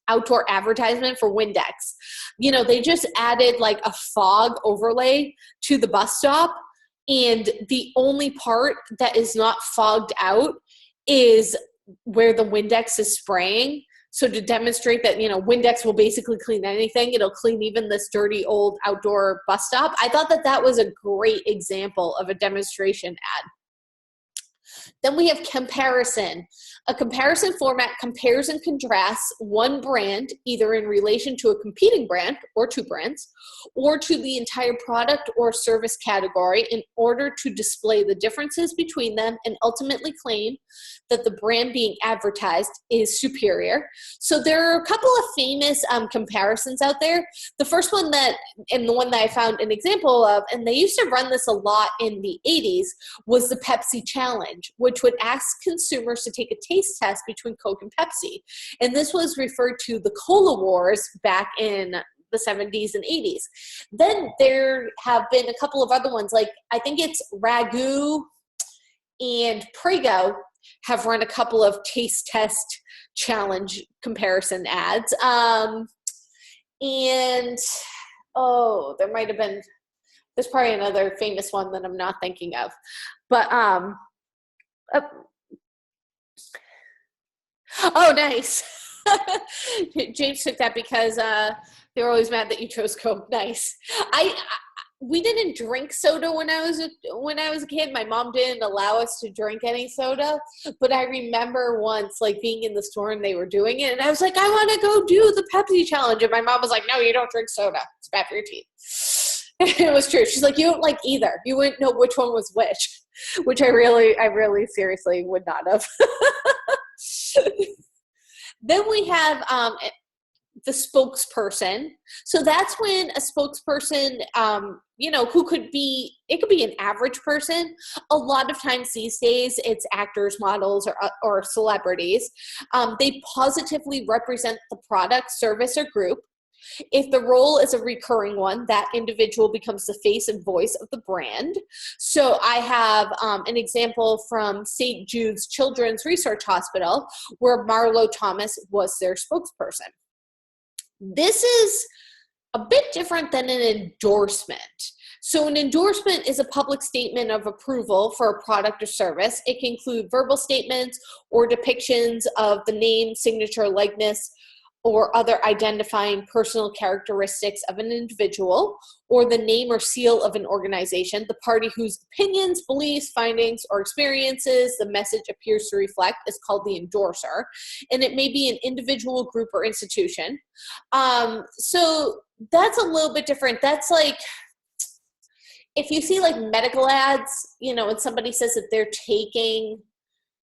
outdoor advertisement for Windex. You know, they just added like a fog overlay to the bus stop, and the only part that is not fogged out is where the Windex is spraying. So to demonstrate that, you know, Windex will basically clean anything. It'll clean even this dirty old outdoor bus stop. I thought that that was a great example of a demonstration ad. Then we have comparison. A comparison format compares and contrasts one brand, either in relation to a competing brand or two brands, or to the entire product or service category in order to display the differences between them and ultimately claim that the brand being advertised is superior. So there are a couple of famous comparisons out there. The first one and the one that I found an example of, and they used to run this a lot in the 80s, was the Pepsi Challenge, which would ask consumers to take a taste test between Coke and Pepsi. And this was referred to the Cola Wars back in the 70s and 80s. Then there have been a couple of other ones, like I think it's Ragu and Prego have run a couple of taste test challenge comparison ads. And there might have been, there's probably another famous one that I'm not thinking of. But oh, nice. James took that because they were always mad that you chose Coke. Nice. We didn't drink soda when I was a kid. My mom didn't allow us to drink any soda, but I remember once like being in the store and they were doing it, and I was like, I want to go do the Pepsi challenge, and my mom was like, no, you don't drink soda. It's bad for your teeth. It was true. She's like, you don't like either. You wouldn't know which one was which I really seriously would not have. Then we have the spokesperson. So that's when a spokesperson, who could be an average person. A lot of times these days it's actors, models, or celebrities. They positively represent the product, service, or group. If the role is a recurring one, that individual becomes the face and voice of the brand. So I have an example from St. Jude's Children's Research Hospital where Marlo Thomas was their spokesperson. This is a bit different than an endorsement. So an endorsement is a public statement of approval for a product or service. It can include verbal statements or depictions of the name, signature, likeness, or other identifying personal characteristics of an individual, or the name or seal of an organization, the party whose opinions, beliefs, findings, or experiences the message appears to reflect is called the endorser, and it may be an individual, group, or institution. So that's a little bit different. That's like, if you see like medical ads, and somebody says that they're taking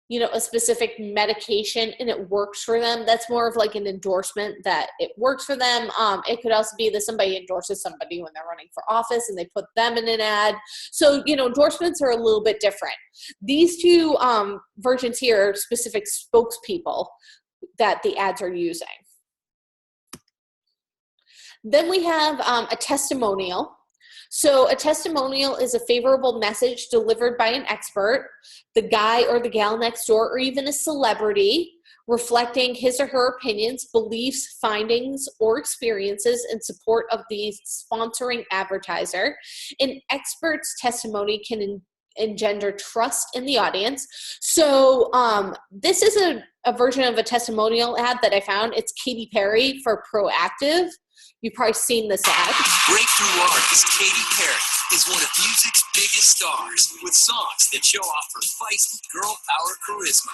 a specific medication and it works for them, that's more of like an endorsement that it works for them. It could also be that somebody endorses somebody when they're running for office and they put them in an ad. So, endorsements are a little bit different. These two versions here are specific spokespeople that the ads are using. Then we have a testimonial. So a testimonial is a favorable message delivered by an expert, the guy or the gal next door, or even a celebrity, reflecting his or her opinions, beliefs, findings, or experiences in support of the sponsoring advertiser. An expert's testimony can engender trust in the audience. So this is a version of a testimonial ad that I found. It's Katy Perry for Proactive. You've probably seen this ad. Breakthrough artist Katy Perry is one of music's biggest stars with songs that show off her feisty girl power charisma.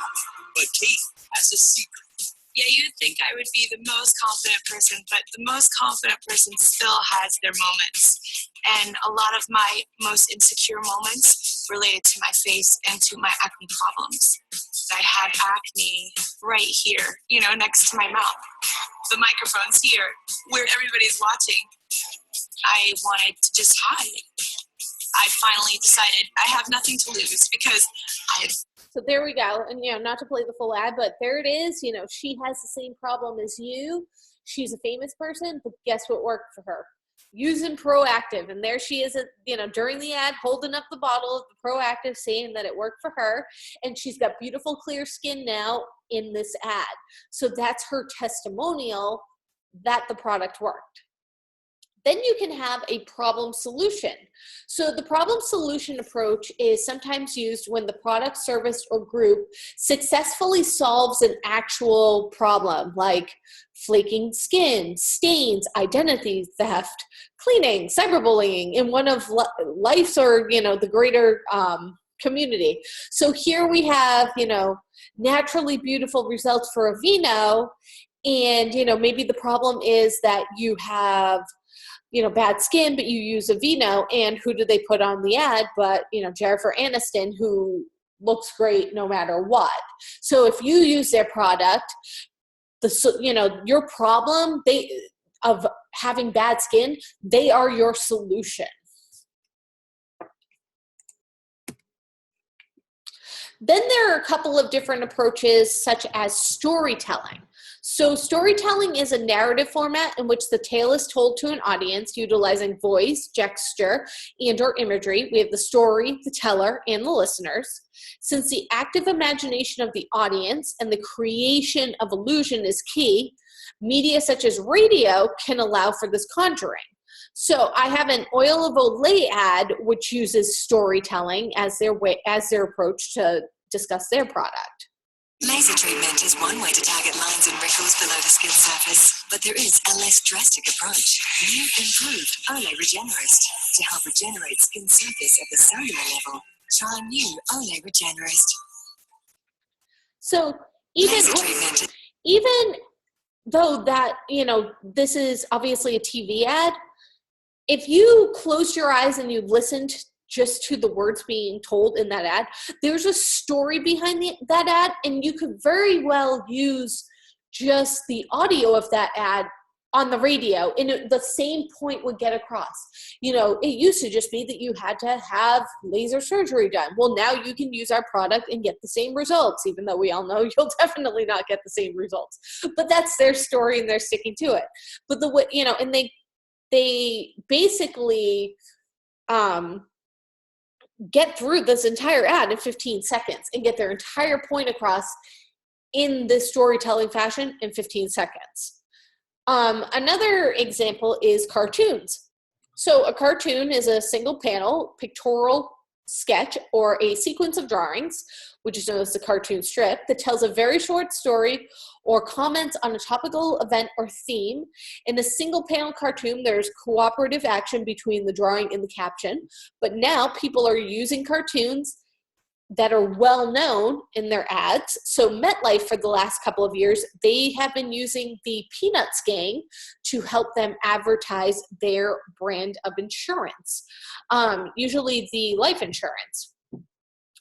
But Kate has a secret. Yeah, you'd think I would be the most confident person, but the most confident person still has their moments. And a lot of my most insecure moments related to my face and to my acne problems. I had acne right here, next to my mouth. The microphone's here, where everybody's watching. I wanted to just hide. I finally decided I have nothing to lose because So there we go. And, not to play the full ad, but there it is. She has the same problem as you. She's a famous person, but guess what worked for her? Using Proactive. And there she is, during the ad, holding up the bottle of the Proactive, saying that it worked for her. And she's got beautiful, clear skin now in this ad. So that's her testimonial that the product worked. Then you can have a problem solution. So the problem solution approach is sometimes used when the product, service, or group successfully solves an actual problem, like flaking skin, stains, identity theft, cleaning, cyberbullying in one of life's or, the greater community. So here we have, naturally beautiful results for Aveeno, and, maybe the problem is that you have bad skin, but you use Aveeno, and who do they put on the ad but, Jennifer Aniston, who looks great no matter what. So if you use their product, your problem of having bad skin, they are your solution. Then there are a couple of different approaches, such as storytelling. So storytelling is a narrative format in which the tale is told to an audience utilizing voice, gesture, and/or imagery. We have the story, the teller, and the listeners. Since the active imagination of the audience and the creation of illusion is key, media such as radio can allow for this conjuring. So I have an Oil of Olay ad which uses storytelling as their approach to discuss their product. Laser treatment is one way to target lines and wrinkles below the skin surface, but there is a less drastic approach. New improved Olay Regenerist to help regenerate skin surface at the cellular level. Try new Olay Regenerist. So even though that, this is obviously a TV ad, if you closed your eyes and you listened just to the words being told in that ad, there's a story behind that ad, and you could very well use just the audio of that ad on the radio, and the same point would get across. It used to just be that you had to have laser surgery done. Well, now you can use our product and get the same results, even though we all know you'll definitely not get the same results. But that's their story, and they're sticking to it. But and they basically get through this entire ad in 15 seconds and get their entire point across in this storytelling fashion in 15 seconds. Another example is cartoons. So a cartoon is a single panel pictorial sketch or a sequence of drawings, which is known as the cartoon strip, that tells a very short story or comments on a topical event or theme. In a single panel cartoon, there's cooperative action between the drawing and the caption, but now people are using cartoons that are well known in their ads. So MetLife, for the last couple of years, they have been using the Peanuts gang to help them advertise their brand of insurance, usually the life insurance.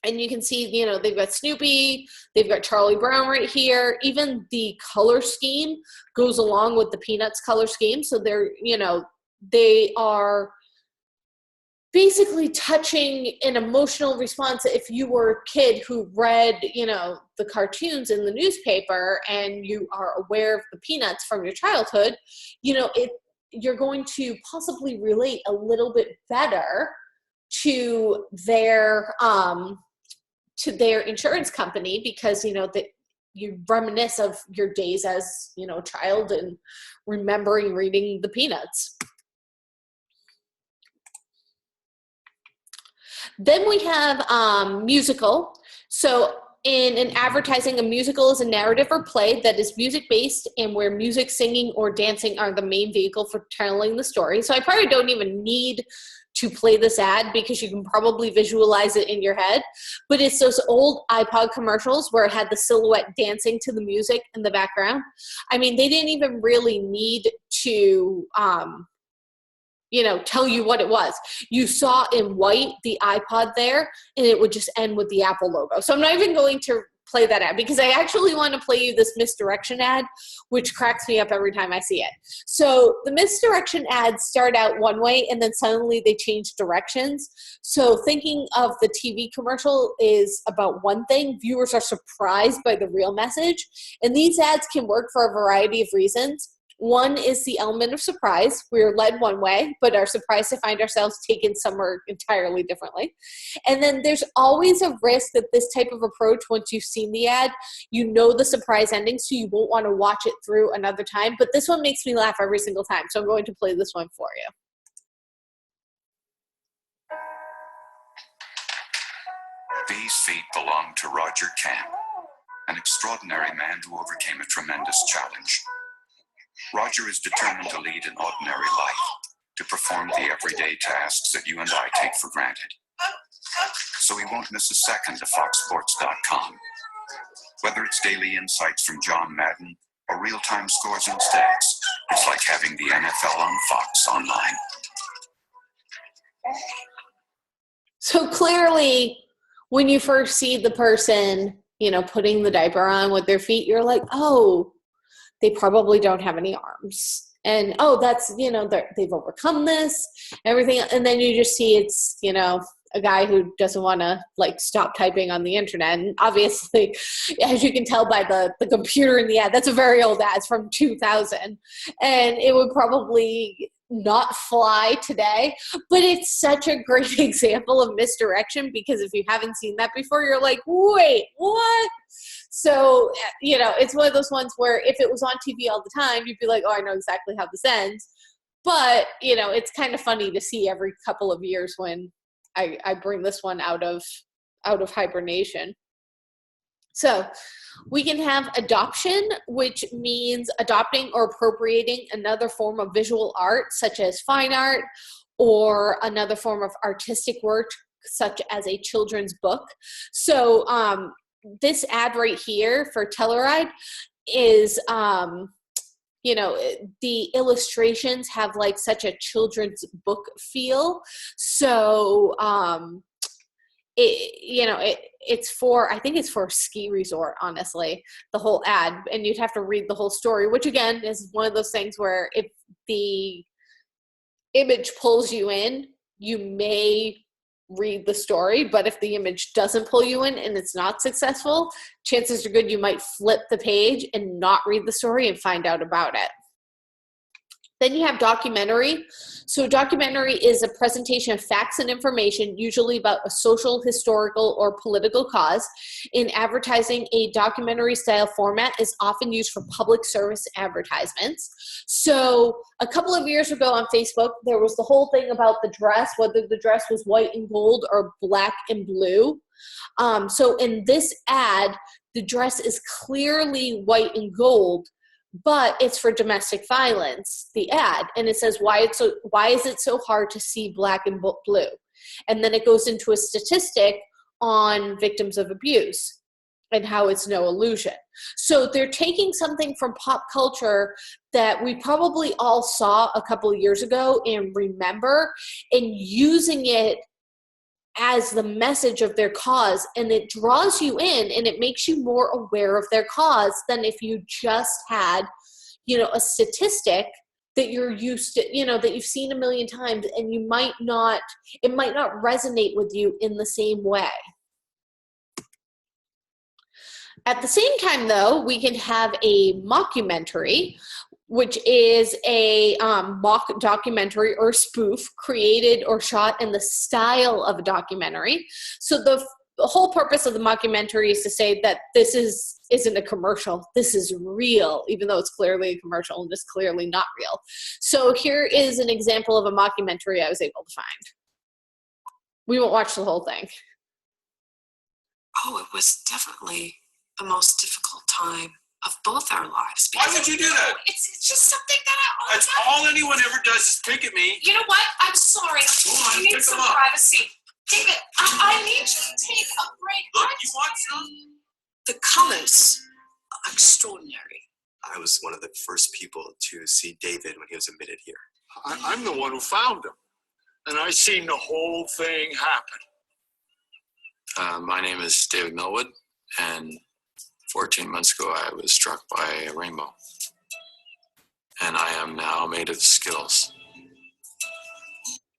And you can see, they've got Snoopy, they've got Charlie Brown right here. Even the color scheme goes along with the Peanuts color scheme. So they are basically touching an emotional response. If you were a kid who read, the cartoons in the newspaper and you are aware of the Peanuts from your childhood, you're going to possibly relate a little bit better to their insurance company, because you reminisce of your days as, you know, a child and remembering reading the Peanuts. Then we have musical. So in an advertising, a musical is a narrative or play that is music-based and where music, singing, or dancing are the main vehicle for telling the story. So I probably don't even need to play this ad because you can probably visualize it in your head. But it's those old iPod commercials where it had the silhouette dancing to the music in the background. I mean, they didn't even really need to you know, tell you what it was. You saw in white the iPod there, and it would just end with the Apple logo. So I'm not even going to play that ad because I actually want to play you this misdirection ad, which cracks me up every time I see it. So the misdirection ads start out one way, and then suddenly they change directions. So thinking of the TV commercial is about one thing. Viewers are surprised by the real message. And these ads can work for a variety of reasons. One is the element of surprise. We're led one way, but are surprised to find ourselves taken somewhere entirely differently. And then there's always a risk that this type of approach, once you've seen the ad, you know the surprise ending, so you won't want to watch it through another time. But this one makes me laugh every single time, so I'm going to play this one for you. These feet belong to Roger Camp, an extraordinary man who overcame a tremendous challenge. Roger is determined to lead an ordinary life, to perform the everyday tasks that you and I take for granted. So he won't miss a second of FoxSports.com. Whether it's daily insights from John Madden or real-time scores and stats, it's like having the NFL on Fox online. So clearly, when you first see the person, you know, putting the diaper on with their feet, you're like, oh, they probably don't have any arms. And, oh, that's, you know, they've overcome this, everything. And then you just see it's, you know, a guy who doesn't want to, like, stop typing on the internet. And obviously, as you can tell by the computer in the ad, that's a very old ad. It's from 2000. And it would probably not fly today. But it's such a great example of misdirection because if you haven't seen that before, you're like, wait, what? So, you know, it's one of those ones where if it was on TV all the time, you'd be like, oh, I know exactly how this ends. But, you know, it's kind of funny to see every couple of years when I bring this one out of hibernation. So we can have adoption, which means adopting or appropriating another form of visual art, such as fine art, or another form of artistic work, such as a children's book. So this ad right here for Telluride is, you know, the illustrations have like such a children's book feel. So, it's for, I think it's for a ski resort, honestly, the whole ad. And you'd have to read the whole story, which again is one of those things where if the image pulls you in, you may read the story, but if the image doesn't pull you in and it's not successful, chances are good you might flip the page and not read the story and find out about it. Then you have documentary. So documentary is a presentation of facts and information, usually about a social, historical, or political cause. In advertising, a documentary style format is often used for public service advertisements. So a couple of years ago on Facebook, there was the whole thing about the dress, whether the dress was white and gold or black and blue. So in this ad, the dress is clearly white and gold, but it's for domestic violence, the ad. And it says, why is it so hard to see black and blue? And then it goes into a statistic on victims of abuse and how it's no illusion. So they're taking something from pop culture that we probably all saw a couple of years ago and remember, and using it as the message of their cause, and it draws you in and it makes you more aware of their cause than if you just had, you know, a statistic that you're used to, you know, that you've seen a million times, and it might not resonate with you in the same way. At the same time, though, we can have a mockumentary, which is a mock documentary or spoof created or shot in the style of a documentary. So the the whole purpose of the mockumentary is to say that this isn't a commercial. This is real, even though it's clearly a commercial and it's clearly not real. So here is an example of a mockumentary I was able to find. We won't watch the whole thing. Oh, it was definitely the most difficult time of both our lives. Why would you do that? It's just something that I That's all anyone ever does is pick at me. You know what? I'm sorry. Go on, I need pick some 'em up. privacy. David, I need you to take a break. Look, you want some? The colors are extraordinary. I was one of the first people to see David when he was admitted here. I'm the one who found him, and I seen the whole thing happen. My name is David Millwood, and 14 months ago I was struck by a rainbow. And I am now made of Skittles.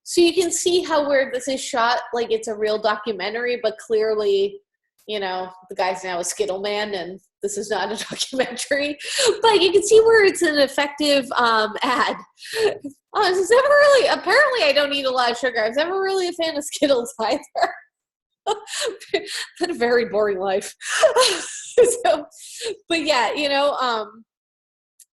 So you can see how where this is shot like it's a real documentary, but clearly, you know, the guy's now a Skittle man and this is not a documentary. But you can see where it's an effective ad. Oh, this is never really, apparently I don't eat a lot of sugar. I was never really a fan of Skittles either. Had a very boring life. So, but yeah, you know,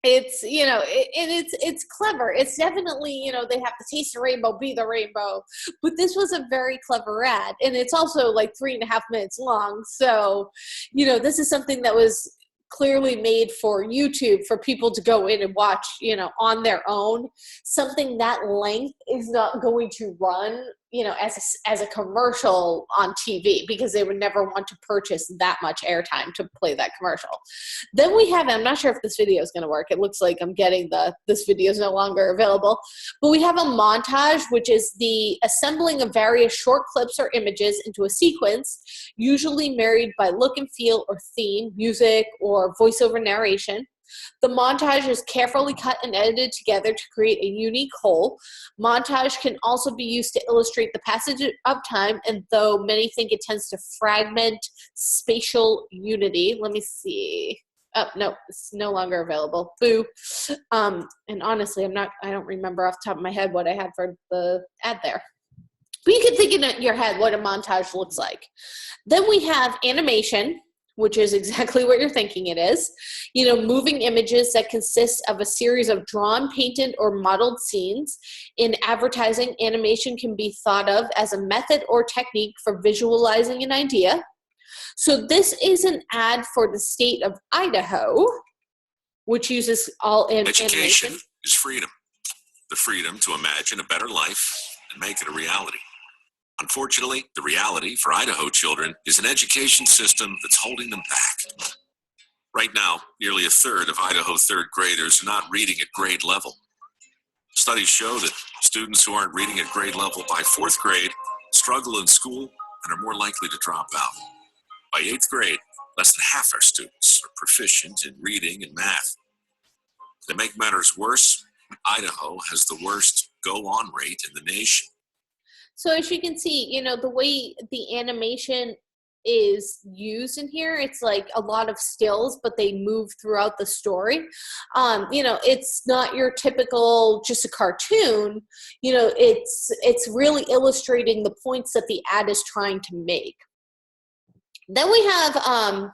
it's, you know, it's clever. It's definitely, you know, they have to taste the rainbow, be the rainbow. But this was a very clever ad. And it's also like 3.5 minutes long. So, you know, this is something that was clearly made for YouTube for people to go in and watch, you know, on their own. Something that length is not going to run, you know, as a commercial on TV because they would never want to purchase that much airtime to play that commercial. Then we have, I'm not sure if this video is going to work. It looks like I'm getting this video is no longer available, but we have a montage, which is the assembling of various short clips or images into a sequence, usually married by look and feel or theme, music, or voiceover narration. The montage is carefully cut and edited together to create a unique whole. Montage can also be used to illustrate the passage of time, and though many think it tends to fragment spatial unity. Let me see. Oh, no, it's no longer available. Boo. And honestly, I don't remember off the top of my head what I had for the ad there. But you can think in your head what a montage looks like. Then we have animation, which is exactly what you're thinking it is. You know, moving images that consist of a series of drawn, painted, or modeled scenes. In advertising, animation can be thought of as a method or technique for visualizing an idea. So this is an ad for the state of Idaho, which uses all Education animation. is freedom. The freedom to imagine a better life and make it a reality. Unfortunately, the reality for Idaho children is an education system that's holding them back. Right now, nearly a third of Idaho third graders are not reading at grade level. Studies show that students who aren't reading at grade level by 4th grade struggle in school and are more likely to drop out. By 8th grade, less than half our students are proficient in reading and math. To make matters worse, Idaho has the worst go-on rate in the nation. So as you can see, you know, the way the animation is used in here, it's like a lot of stills, but they move throughout the story. You know, it's not your typical just a cartoon. You know, it's really illustrating the points that the ad is trying to make. Then we have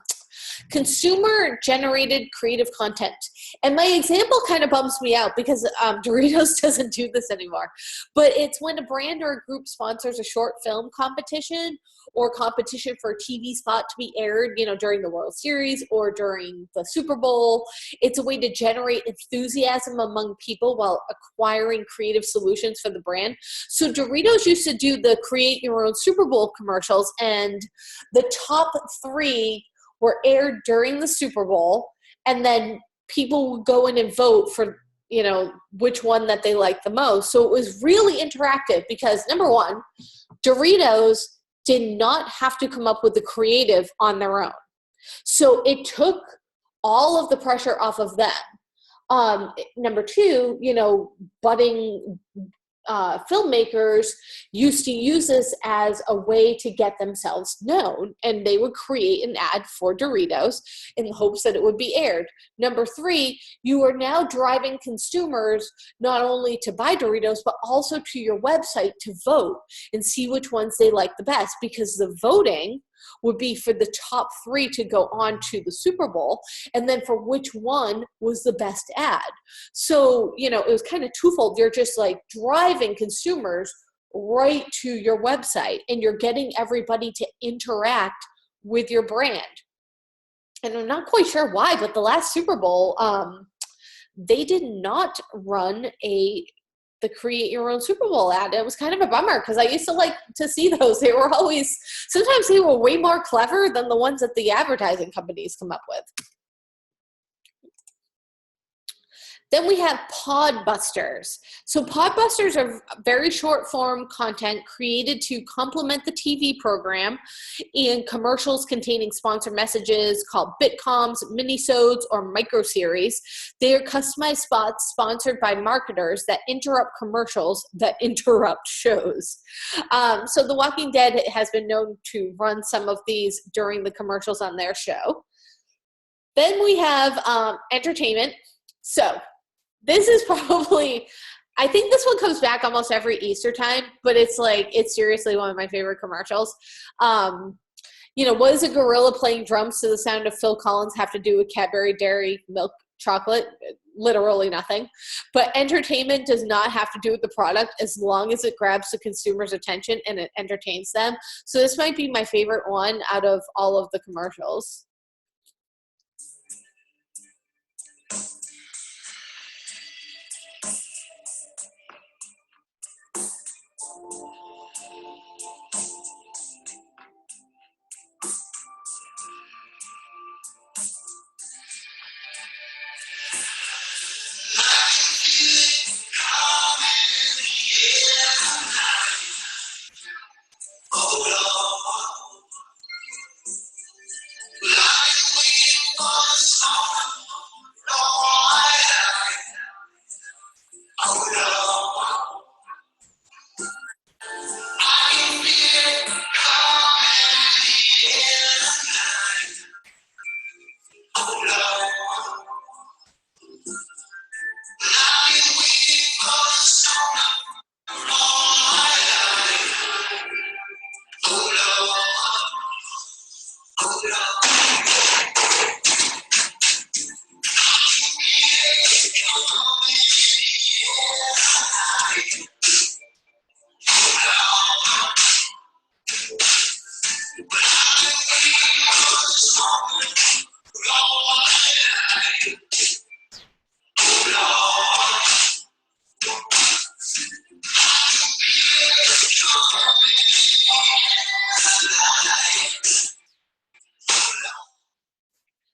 consumer-generated creative content. And my example kind of bums me out because Doritos doesn't do this anymore. But it's when a brand or a group sponsors a short film competition or competition for a TV spot to be aired, you know, during the World Series or during the Super Bowl. It's a way to generate enthusiasm among people while acquiring creative solutions for the brand. So Doritos used to do the create your own Super Bowl commercials, and the top 3 were aired during the Super Bowl, and then people would go in and vote for, you know, which one that they liked the most. So it was really interactive because, number one, Doritos did not have to come up with the creative on their own. So it took all of the pressure off of them. Number two, you know, budding filmmakers used to use this as a way to get themselves known, and they would create an ad for Doritos in the hopes that it would be aired. Number 3, you are now driving consumers not only to buy Doritos, but also to your website to vote and see which ones they like the best, because the voting would be for the top 3 to go on to the Super Bowl, and then for which one was the best ad. So, you know, it was kind of twofold. You're just like driving consumers right to your website, and you're getting everybody to interact with your brand. And I'm not quite sure why, but the last Super Bowl, they did not run the Create Your Own Super Bowl ad. It was kind of a bummer because I used to like to see those. They were always, sometimes they were way more clever than the ones that the advertising companies come up with. Then we have Podbusters. So Podbusters are very short form content created to complement the TV program and commercials containing sponsored messages called Bitcoms, minisodes, or microseries. They are customized spots sponsored by marketers that interrupt commercials that interrupt shows. So The Walking Dead has been known to run some of these during the commercials on their show. Then we have entertainment. So this is probably, I think this one comes back almost every Easter time, but it's like, it's seriously one of my favorite commercials. You know, what does a gorilla playing drums to the sound of Phil Collins have to do with Cadbury Dairy Milk Chocolate? Literally nothing. But entertainment does not have to do with the product as long as it grabs the consumer's attention and it entertains them. So this might be my favorite one out of all of the commercials.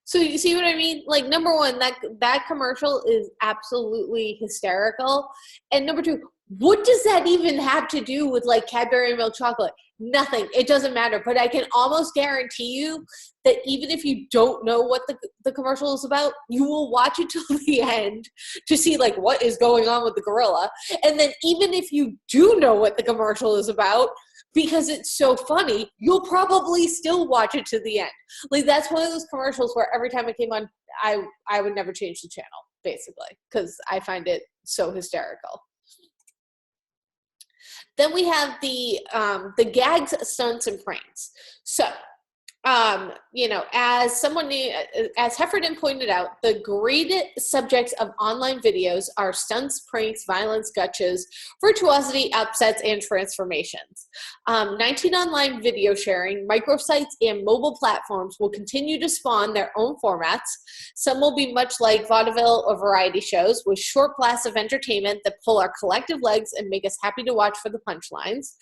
So you see what I mean? Like, number one, that commercial is absolutely hysterical. And number two, what does that even have to do with like Cadbury milk chocolate? Nothing. It doesn't matter. But I can almost guarantee you that even if you don't know what the commercial is about, you will watch it till the end to see like what is going on with the gorilla. And then even if you do know what the commercial is about, because it's so funny, you'll probably still watch it to the end. Like, that's one of those commercials where every time it came on, I would never change the channel, basically, because I find it so hysterical. Then we have the gags, stunts, and pranks. So, you know, as Heffernan pointed out, the great subjects of online videos are stunts, pranks, violence, gotchas, virtuosity, upsets, and transformations. 19 online video sharing, microsites, and mobile platforms will continue to spawn their own formats. Some will be much like vaudeville or variety shows with short blasts of entertainment that pull our collective legs and make us happy to watch for the punchlines.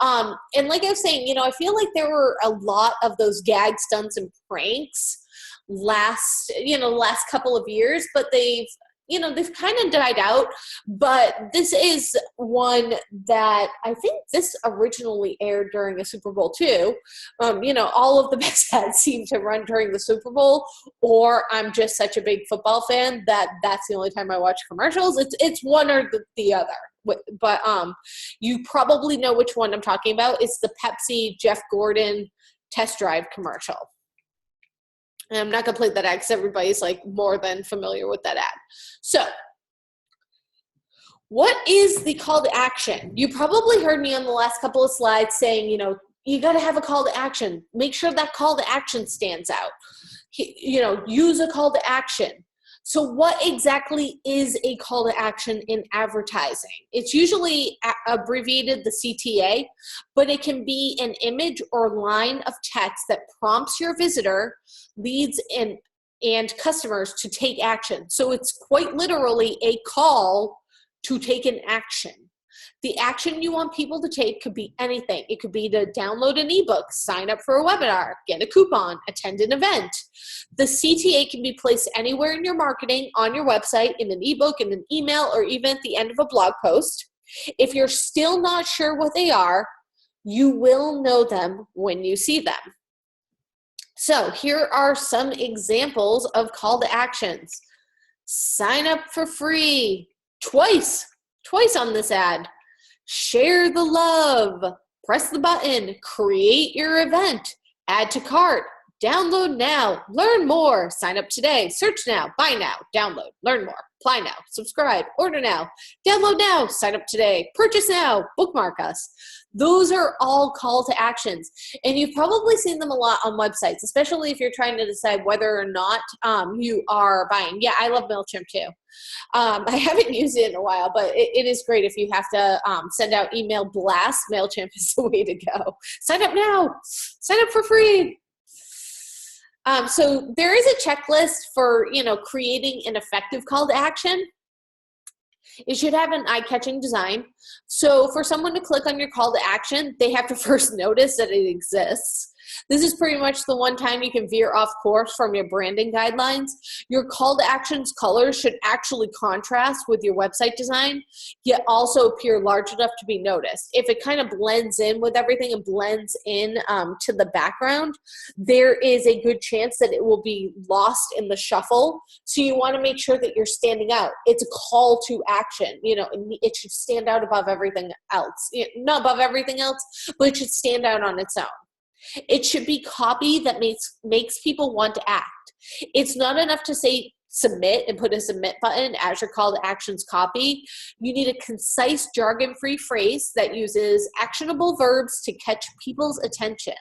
And like I was saying, you know, I feel like there were a lot of those gag, stunts, and pranks last couple of years, but they've kind of died out. But this is one that I think this originally aired during the Super Bowl too. You know, all of the best ads seem to run during the Super Bowl, or I'm just such a big football fan that that's the only time I watch commercials. It's one or the other. But you probably know which one I'm talking about. It's the Pepsi Jeff Gordon test drive commercial. And I'm not going to play that ad because everybody's like more than familiar with that ad. So what is the call to action? You probably heard me on the last couple of slides saying, you know, you got to have a call to action. Make sure that call to action stands out. Use a call to action. So what exactly is a call to action in advertising? It's usually abbreviated the CTA, but it can be an image or line of text that prompts your visitor, leads, and customers to take action. So it's quite literally a call to take an action. The action you want people to take could be anything. It could be to download an ebook, sign up for a webinar, get a coupon, attend an event. The CTA can be placed anywhere in your marketing, on your website, in an ebook, in an email, or even at the end of a blog post. If you're still not sure what they are, you will know them when you see them. So here are some examples of call to actions. Sign up for free, twice on this ad. Share the love, press the button, create your event, add to cart, download now, learn more, sign up today, search now, buy now, download, learn more, apply now, subscribe, order now, download now, sign up today, purchase now, bookmark us. Those are all call to actions. And you've probably seen them a lot on websites, especially if you're trying to decide whether or not you are buying. Yeah, I love MailChimp too. I haven't used it in a while, but it is great if you have to send out email blasts. MailChimp is the way to go. Sign up now. Sign up for free. So there is a checklist for, creating an effective call to action. It should have an eye-catching design. So for someone to click on your call to action, they have to first notice that it exists. This is pretty much the one time you can veer off course from your branding guidelines. Your call to actions colors should actually contrast with your website design, yet also appear large enough to be noticed. If it kind of blends in with everything and blends in to the background, there is a good chance that it will be lost in the shuffle. So you want to make sure that you're standing out. It's a call to action. It should stand out above everything else. Not above everything else, but it should stand out on its own. It should be copy that makes people want to act. It's not enough to say submit and put a submit button as your call to actions copy. You need a concise, jargon-free phrase that uses actionable verbs to catch people's attention.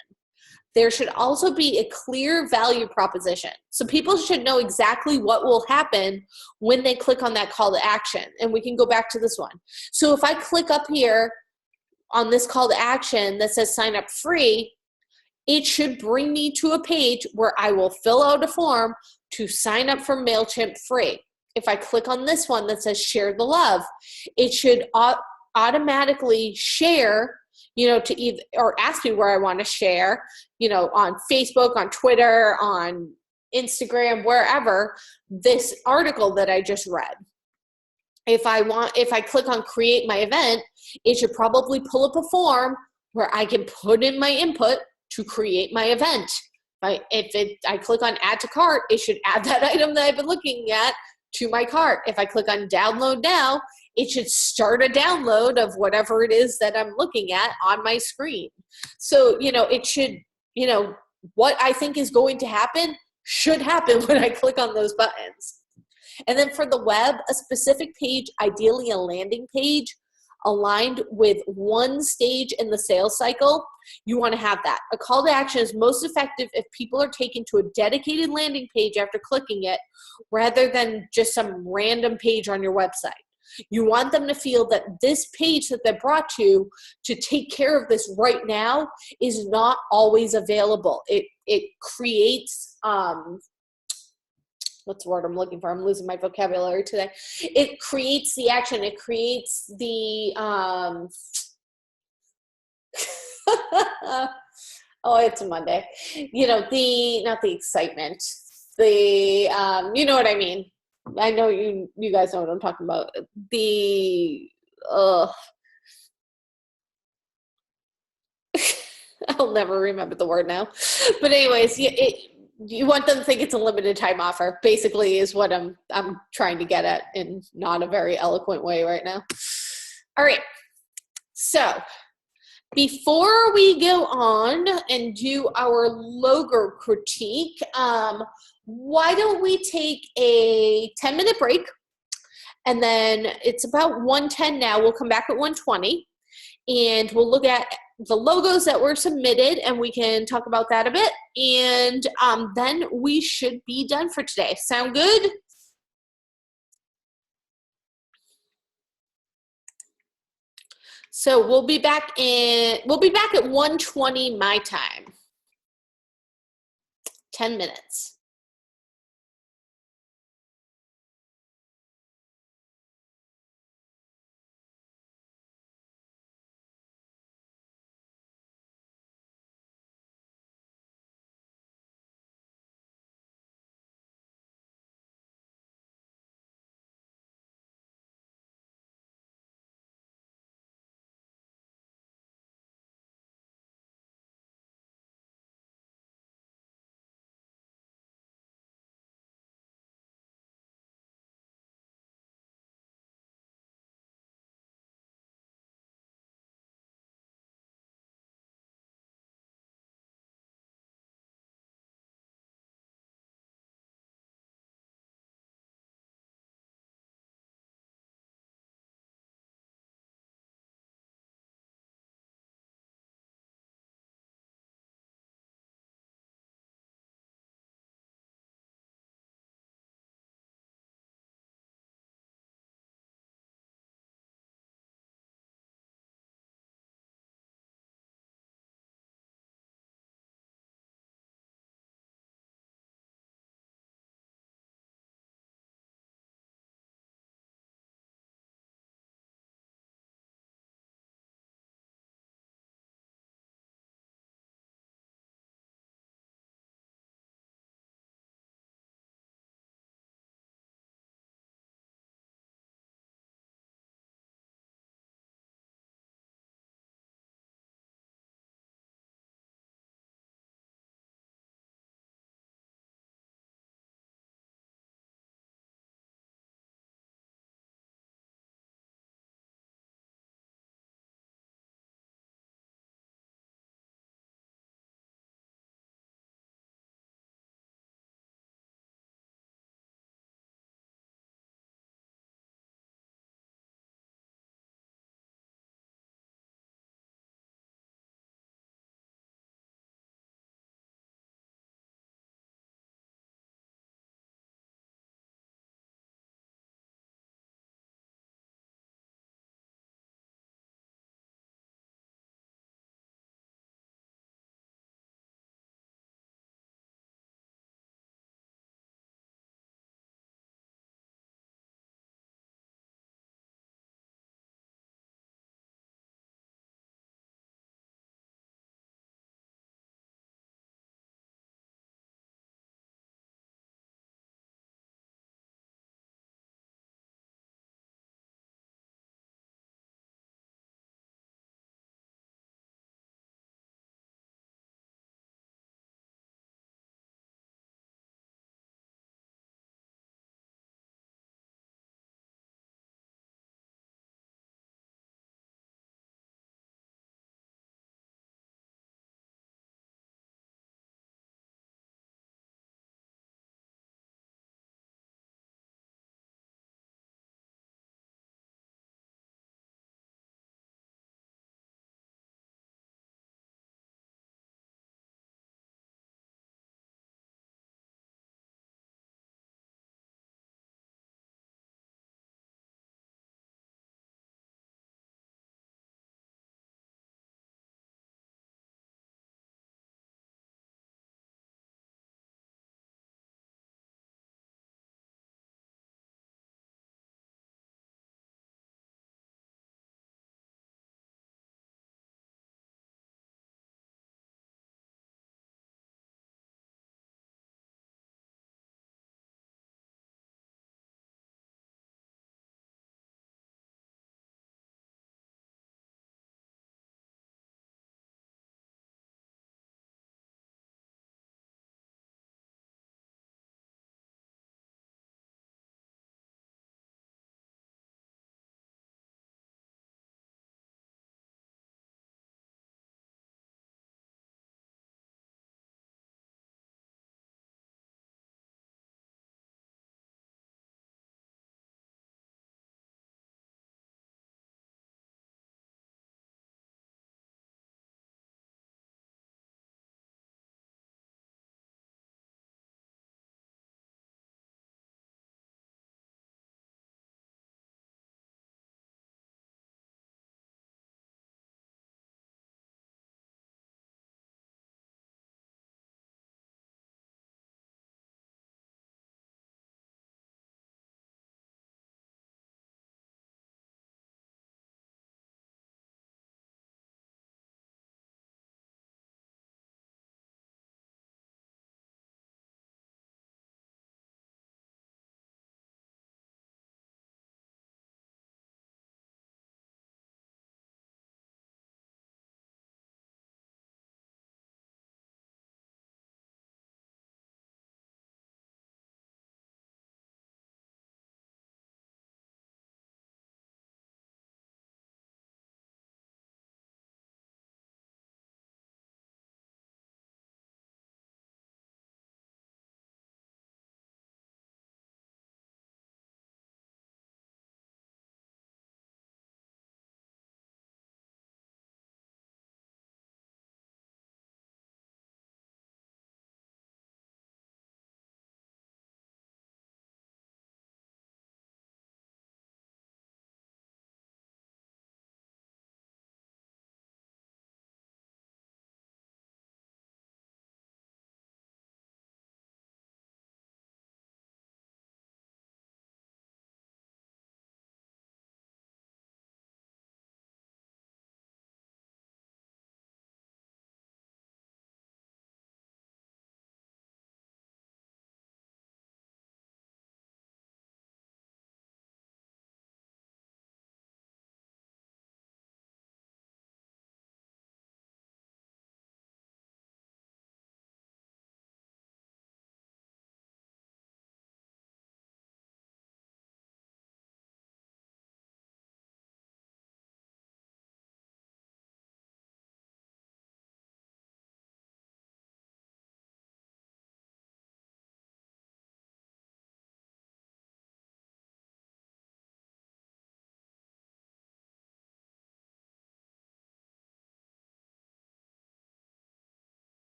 There should also be a clear value proposition. So people should know exactly what will happen when they click on that call to action. And we can go back to this one. So if I click up here on this call to action that says sign up free, it should bring me to a page where I will fill out a form to sign up for MailChimp free. If I click on this one that says share the love, it should automatically share, to either, or ask me where I want to share, on Facebook, on Twitter, on Instagram, wherever, this article that I just read. If I click on create my event, it should probably pull up a form where I can put in my input to create my event. I click on add to cart, it should add that item that I've been looking at to my cart. If I click on download now, it should start a download of whatever it is that I'm looking at on my screen. So, it should, what I think is going to happen should happen when I click on those buttons. And then for the web, a specific page, ideally a landing page, aligned with one stage in the sales cycle, you want to have that. A call to action is most effective if people are taken to a dedicated landing page after clicking it, rather than just some random page on your website. You want them to feel that this page that they're brought to take care of this right now is not always available. It creates, what's the word I'm looking for? I'm losing my vocabulary today. It creates the action. It creates the, oh, it's a Monday. Not the excitement. You know what I mean? I know you guys know what I'm talking about. I'll never remember the word now. But anyways, you want them to think it's a limited time offer, basically, is what I'm trying to get at in not a very eloquent way right now. All right. So before we go on and do our logo critique, why don't we take a 10-minute break, and then it's about 1:10 now. We'll come back at 1:20, and we'll look at the logos that were submitted, and we can talk about that a bit. And then we should be done for today. Sound good? So we'll be back at 1:20 my time. 10 minutes.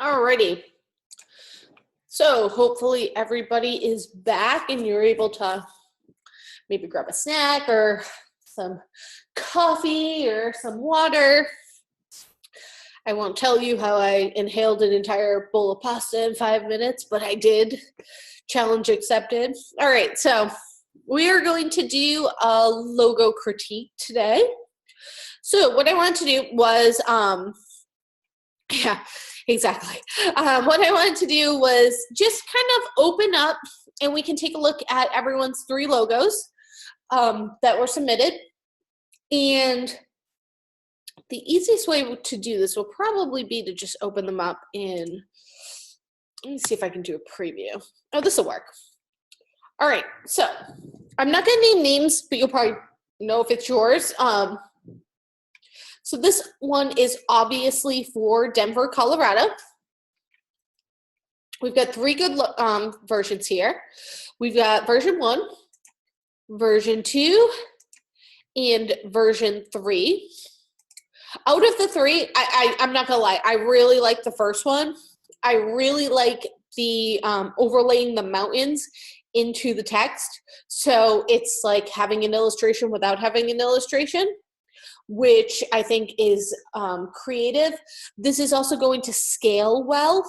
Alrighty. So hopefully everybody is back and you're able to maybe grab a snack or some coffee or some water. I won't tell you how I inhaled an entire bowl of pasta in 5 minutes, but I did. Challenge accepted. All right, so we are going to do a logo critique today. So what I wanted to do was, yeah, exactly. What I wanted to do was just kind of open up and we can take a look at everyone's 3 logos that were submitted. And the easiest way to do this will probably be to just open them up in, let me see if I can do a preview. Oh, this will work. All right, so I'm not gonna name names, but you'll probably know if it's yours. So this one is obviously for Denver, Colorado. We've got 3 good versions here. We've got version 1, version 2, and version 3. Out of the 3, I'm not gonna lie, I really like the first one. I really like the overlaying the mountains into the text. So it's like having an illustration without having an illustration, which I think is creative. This is also going to scale well.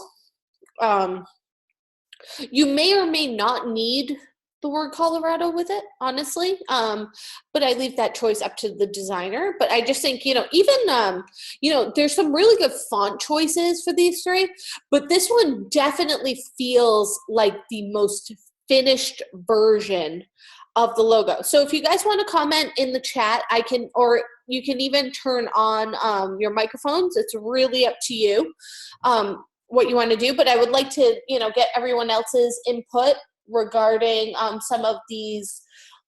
You may or may not need the word Colorado with it, honestly. But I leave that choice up to the designer. But I just think, even, there's some really good font choices for these 3, but this one definitely feels like the most finished version of the logo. So if you guys want to comment in the chat, or you can even turn on your microphones. It's really up to you what you want to do. But I would like to, get everyone else's input regarding some of these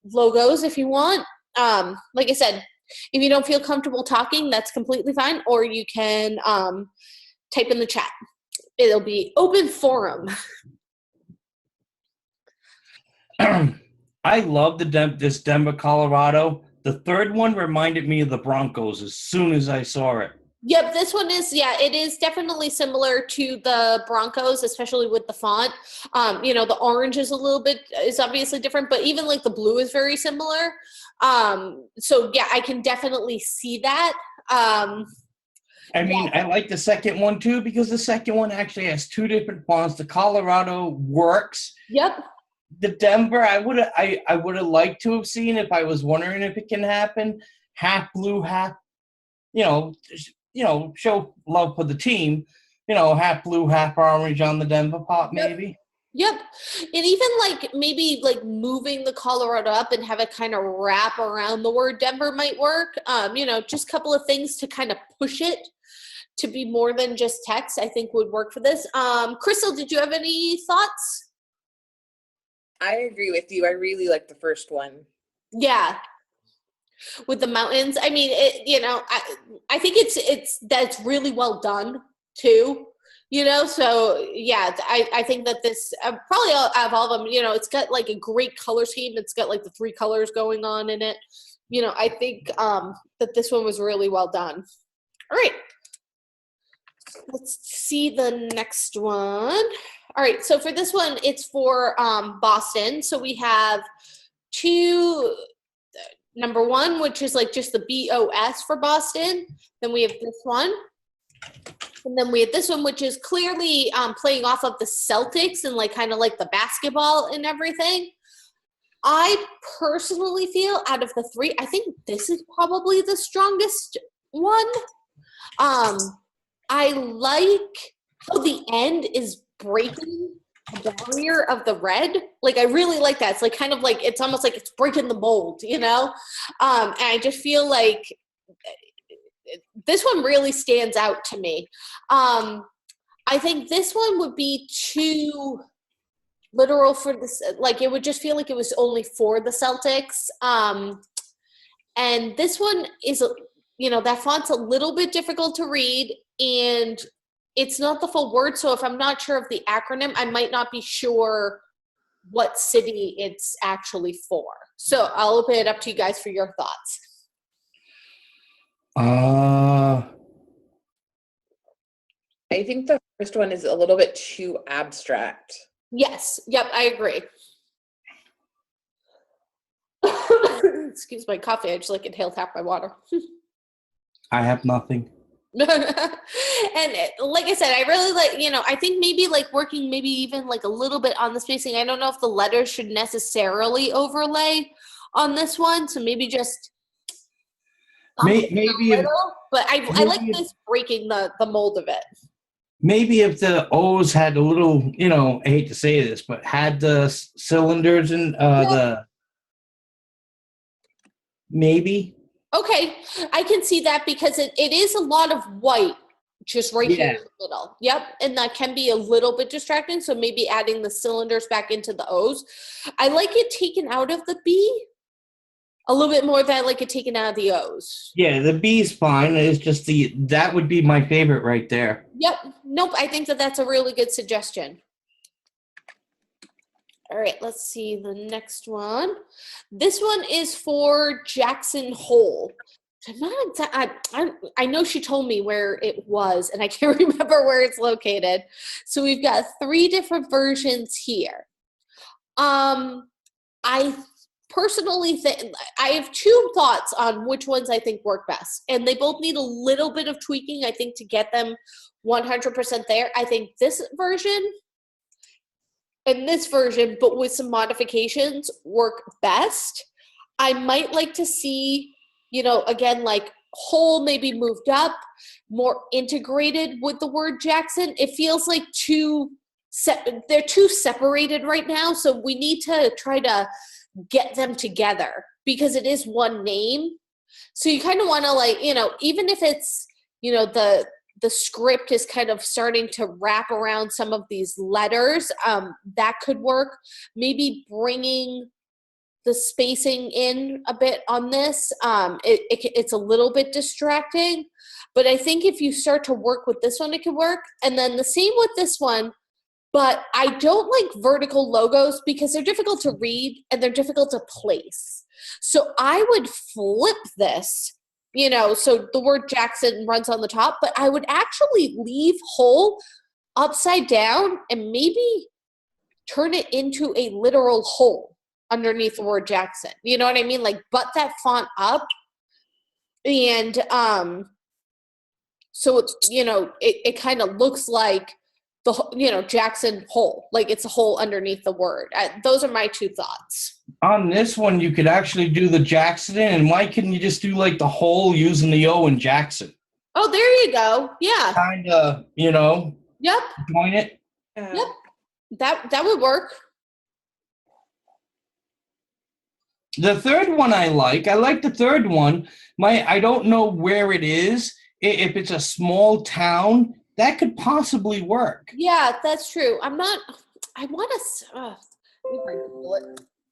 logos if you want. Like I said, if you don't feel comfortable talking, that's completely fine, or you can type in the chat. It'll be open forum. I love this Denver, Colorado. The 3rd one reminded me of the Broncos as soon as I saw it. Yep, this one is, it is definitely similar to the Broncos, especially with the font. The orange is obviously different, but even like the blue is very similar. So yeah, I can definitely see that. I like the second one too, because the second one actually has 2 different fonts. The Colorado works. Yep. The Denver, I would have liked to have seen, if I was wondering if it can happen, half blue, half, show love for the team, half blue, half orange on the Denver part, maybe. Yep. And even maybe moving the Colorado up and have it kind of wrap around the word Denver might work. Just a couple of things to kind of push it to be more than just text, I think would work for this. Crystal, did you have any thoughts? I agree with you. I really like the first one. Yeah. With the mountains. I mean, I think that's really well done too, so yeah, I think that this probably out of all of them, it's got like a great color scheme. It's got like the 3 colors going on in it. I think that this one was really well done. All right. Let's see the next one. All right, so for this one, it's for Boston. So we have 2, number 1, which is like just the BOS for Boston. Then we have this one. And then we have this one, which is clearly playing off of the Celtics and kind of like the basketball and everything. I personally feel out of the 3, I think this is probably the strongest one. I like how the end is breaking the barrier of the red. I really like that. It's kind of it's almost like it's breaking the mold, And I just feel like this one really stands out to me. I think this one would be too literal for this. It would just feel like it was only for the Celtics. And this one is, that font's a little bit difficult to read, and it's not the full word, so if I'm not sure of the acronym, I might not be sure what city it's actually for. So I'll open it up to you guys for your thoughts. I think the First one is a little bit too abstract. Yes. Yep, I agree. Excuse my coffee. I just like inhaled half my water. I have nothing. And like I said, I really like, I think maybe like working maybe even like a little bit on the spacing. I don't know if the letters should necessarily overlay on this one. So maybe just Maybe if, but I like this breaking the mold of it. maybe if the O's had a little, I hate to say this, but had the cylinders and maybe. Okay, I can see that because it is a lot of white just right here in the middle. Yep, and that can be a little bit distracting, so maybe adding the cylinders back into the O's. I like it taken out of the B a little bit more than I like it taken out of the O's. Yeah, the B's fine. It's just that would be my favorite right there. Yep, nope, I think that's a really good suggestion. All right, let's see the next one. This one is for Jackson Hole. I'm not I know she told me where it was, and I can't remember where it's located. So we've got 3 different versions here. I personally think I have 2 thoughts on which ones I think work best, and they both need a little bit of tweaking, I think, to get them 100% there. I think this version and this version, but with some modifications, work best. I might like to see, again, like whole maybe moved up, more integrated with the word Jackson. It feels like they're too separated right now, so we need to try to get them together because it is one name. So you kind of want to even if it's, the script is kind of starting to wrap around some of these letters, that could work. Maybe bringing the spacing in a bit on this, it's a little bit distracting, but I think if you start to work with this one, it could work. And then the same with this one, but I don't like vertical logos because they're difficult to read and they're difficult to place. So I would flip this, so the word Jackson runs on the top, but I would actually leave whole upside down and maybe turn it into a literal hole underneath the word Jackson. You know what I mean? Like butt that font up and so it's, it kind of looks like the, Jackson hole, like it's a hole underneath the word. Those are my 2 thoughts. On this one, you could actually do the Jackson, and why couldn't you just do like the hole using the O in Jackson? Oh, there you go. Yeah. Kind of, Yep. Join it. Yep. That would work. The third one I like the third one. I don't know where it is. If it's a small town, that could possibly work. Yeah, that's true. I want to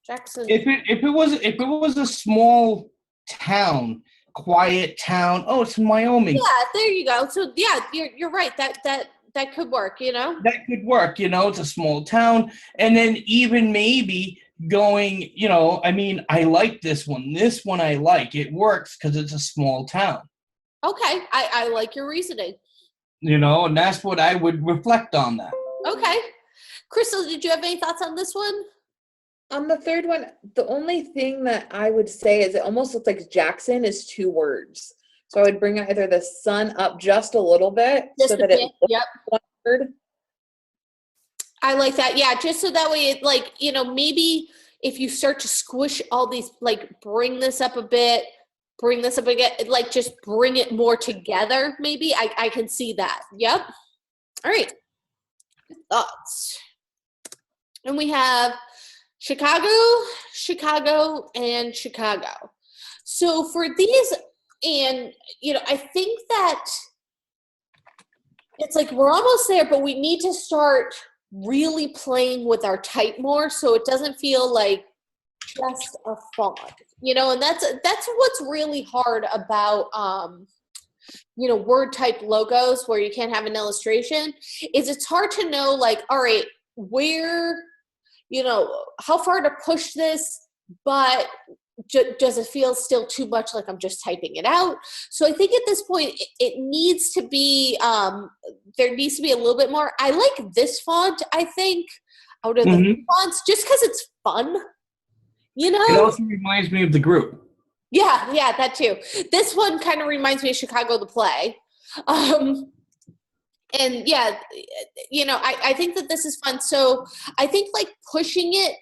Jackson. If it was a small town, quiet town. Oh, it's in Wyoming. Yeah, there you go. So yeah, you're right. That could work, That could work, it's a small town. And then even maybe going, I like this one. This one I like. It works because it's a small town. Okay. I like your reasoning. And that's what I would reflect on that. Okay. Crystal, did you have any thoughts on this one? On the third one, the only thing that I would say is it almost looks like Jackson is 2 words. So I would bring either the sun up just a little bit just so that it looks yep. one word. I like that. Yeah, just so that way it maybe if you start to squish all these, bring this up a bit, just bring it more together, maybe. I can see that. Yep. All right. Thoughts. And we have Chicago, and Chicago. So for these, and, I think that it's like we're almost there, but we need to start really playing with our type more so it doesn't feel like just a font, and that's what's really hard about word type logos where you can't have an illustration is it's hard to know all right, where how far to push this but does it feel still too much like I'm just typing it out? So I think at this point it needs to be, there needs to be a little bit more. I like this font, I think, out of the fonts, just because it's fun, you know? It also reminds me of the group. Yeah, that too. This one kind of reminds me of Chicago the Play. And yeah, you know, I think that this is fun. So I think like pushing it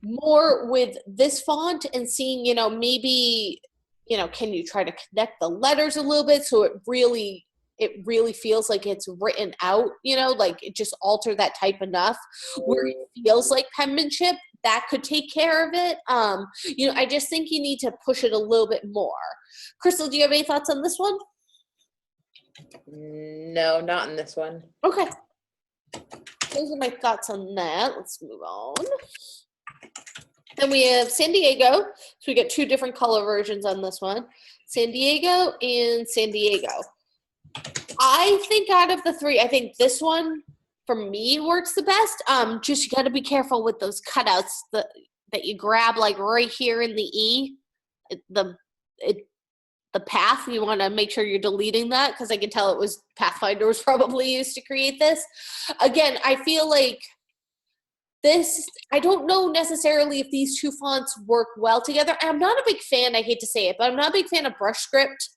more with this font and seeing, you know, maybe, you know, can you try to connect the letters a little bit so it really feels like it's written out, you know, like it just alter that type enough where it feels like penmanship. That could take care of it. You know, I just think you need to push it a little bit more. Crystal, do you have any thoughts on this one? No, not in this one. Okay. Those are my thoughts on that. Let's move on. Then we have San Diego. So we got two different color versions on this one. San Diego and San Diego. I think out of the three, I think this one for me works the best. Just you got to be careful with those cutouts that you grab like right here in the E, the path. You want to make sure you're deleting that because I can tell it was Pathfinder was probably used to create this. Again, I feel like this, I don't know necessarily if these two fonts work well together. I'm not a big fan, I hate to say it, but I'm not a big fan of BrushScript.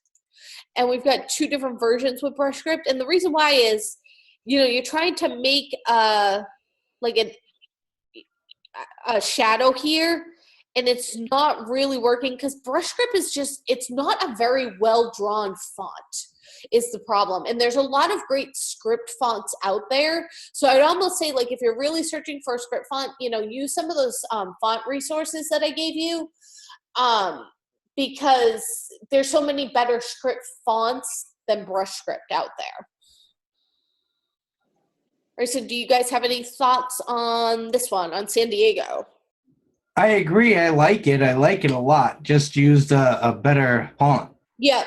And we've got two different versions with BrushScript. And the reason why is, you know, you're trying to make like a shadow here, and it's not really working because BrushScript is just, it's not a very well-drawn font is the problem. And there's a lot of great script fonts out there. So I'd almost say, like, if you're really searching for a script font, you know, use some of those font resources that I gave you because there's so many better script fonts than BrushScript out there. All right, so do you guys have any thoughts on this one, on San Diego? I agree. I like it. I like it a lot. Just used a better font. Yeah.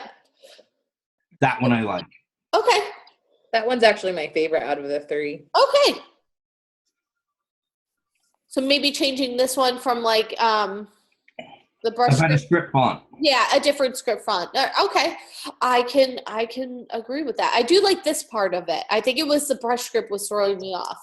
That one I like. Okay. That one's actually my favorite out of the three. Okay. So maybe changing this one from like the brush. A better script font. Yeah, a different script font. Okay. I can agree with that. I do like this part of it. I think it was the BrushScript was throwing me off.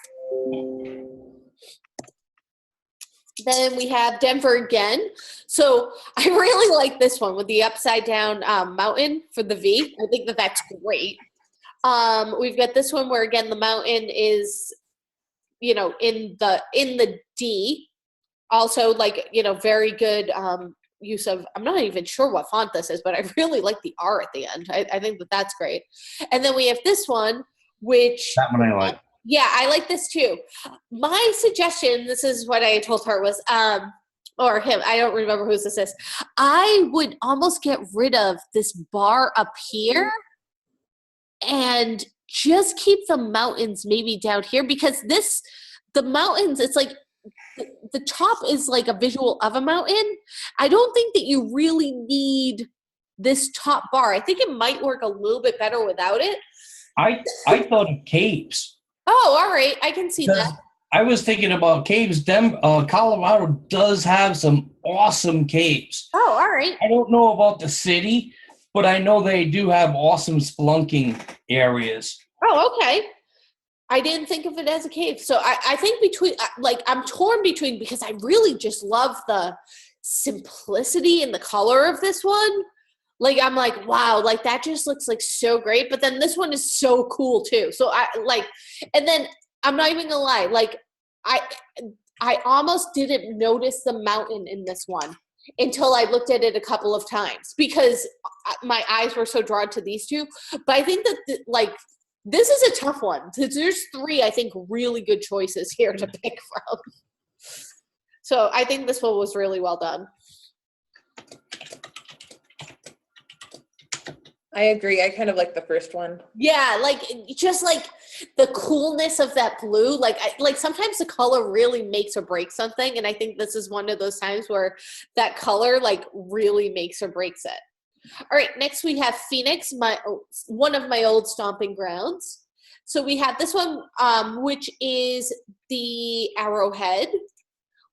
Then we have Denver again. So I really like this one with the upside down mountain for the V. I think that that's great. We've got this one where, again, the mountain is, you know, in the D. Also, like, you know, very good use of, I'm not even sure what font this is, but I really like the R at the end. I think that that's great. And then we have this one, which... That one I like. Yeah, I like this too. My suggestion, this is what I told her, was, or him, I don't remember whose this is. I would almost get rid of this bar up here and just keep the mountains maybe down here, because the mountains, it's like, the top is like a visual of a mountain. I don't think that you really need this top bar. I think it might work a little bit better without it. I thought of caves. Oh, all right. I can see that. I was thinking about caves. Colorado does have some awesome caves. Oh, all right. I don't know about the city, but I know they do have awesome spelunking areas. Oh, okay. I didn't think of it as a cave. So I think I'm torn between, because I really just love the simplicity and the color of this one. Like, I'm like, wow, like that just looks like so great. But then this one is so cool too. So and then I'm not even gonna lie, like I almost didn't notice the mountain in this one until I looked at it a couple of times, because my eyes were so drawn to these two. But I think that this is a tough one. There's three, I think, really good choices here to pick from. So I think this one was really well done. I agree. I kind of like the first one. Yeah, like just like the coolness of that blue. Like sometimes the color really makes or breaks something, and I think this is one of those times where that color like really makes or breaks it. All right, next we have Phoenix, one of my old stomping grounds. So we have this one, which is the arrowhead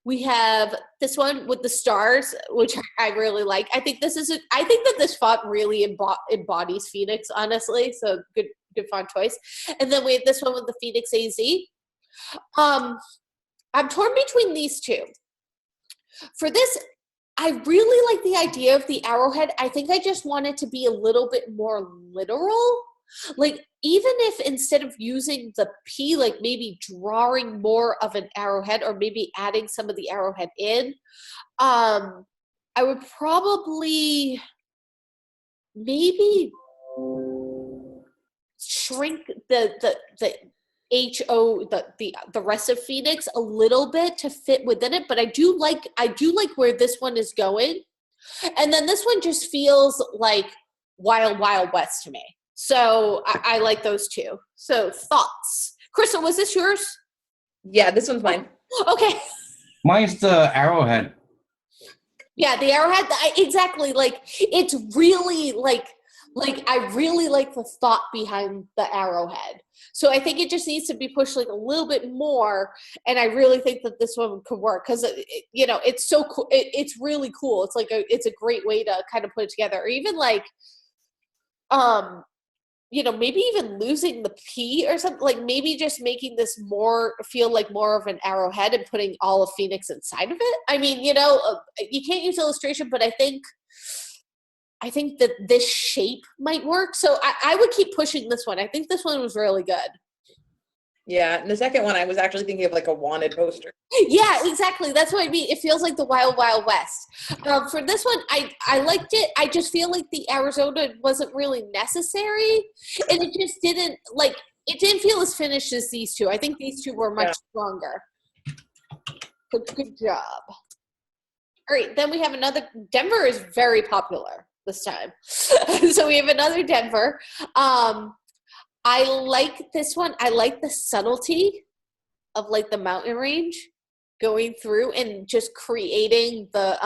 We have this one with the stars, which I really like. I think that this font really embodies Phoenix, honestly. So good font choice. And then we have this one with the Phoenix AZ. I'm torn between these two. For this, I really like the idea of the arrowhead. I think I just want it to be a little bit more literal. Like, even if instead of using the P, like maybe drawing more of an arrowhead or maybe adding some of the arrowhead in, I would probably maybe shrink the the rest of Phoenix a little bit to fit within it, but I do like where this one is going. And then this one just feels like Wild Wild West to me. So I like those two. So thoughts. Crystal, was this yours? Yeah, this one's mine. Okay. Mine's the arrowhead. Yeah, the arrowhead, exactly. Like, it's really like I really like the thought behind the arrowhead. So I think it just needs to be pushed like a little bit more. And I really think that this one could work because, it's so cool. It's really cool. It's like it's a great way to kind of put it together. Or even like, maybe even losing the P or something, like maybe just making this feel like more of an arrowhead and putting all of Phoenix inside of it. I mean, you can't use illustration, but I think that this shape might work. So I would keep pushing this one. I think this one was really good. Yeah, and the second one, I was actually thinking of like a wanted poster. Yeah, exactly. That's what I mean. It feels like the Wild Wild West. For this one, I liked it. I just feel like the Arizona wasn't really necessary, and it just didn't feel as finished as these two. I think these two were much stronger. Good job. All right, then we have another. Denver is very popular this time, so we have another Denver. I like this one. I like the subtlety of like the mountain range going through and just creating the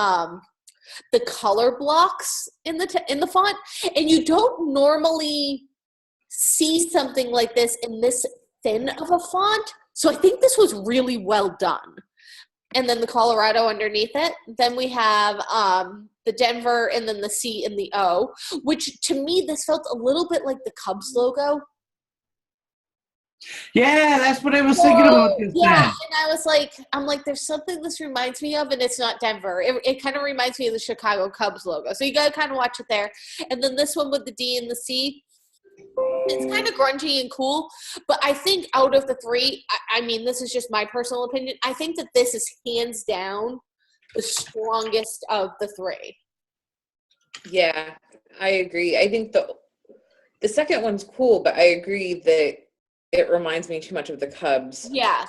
color blocks in the font. And you don't normally see something like this in this thin of a font. So I think this was really well done. And then the Colorado underneath it. Then we have the Denver and then the C and the O, which to me, this felt a little bit like the Cubs logo. Yeah, that's what I was thinking about this Yeah, time. and I'm like, there's something this reminds me of, and it's not Denver. It kind of reminds me of the Chicago Cubs logo. So you got to kind of watch it there. And then this one with the D and the C, it's kind of grungy and cool. But I think out of the three, I mean, this is just my personal opinion, I think that this is hands down the strongest of the three. Yeah, I agree. I think the second one's cool, but I agree that it reminds me too much of the Cubs. Yeah.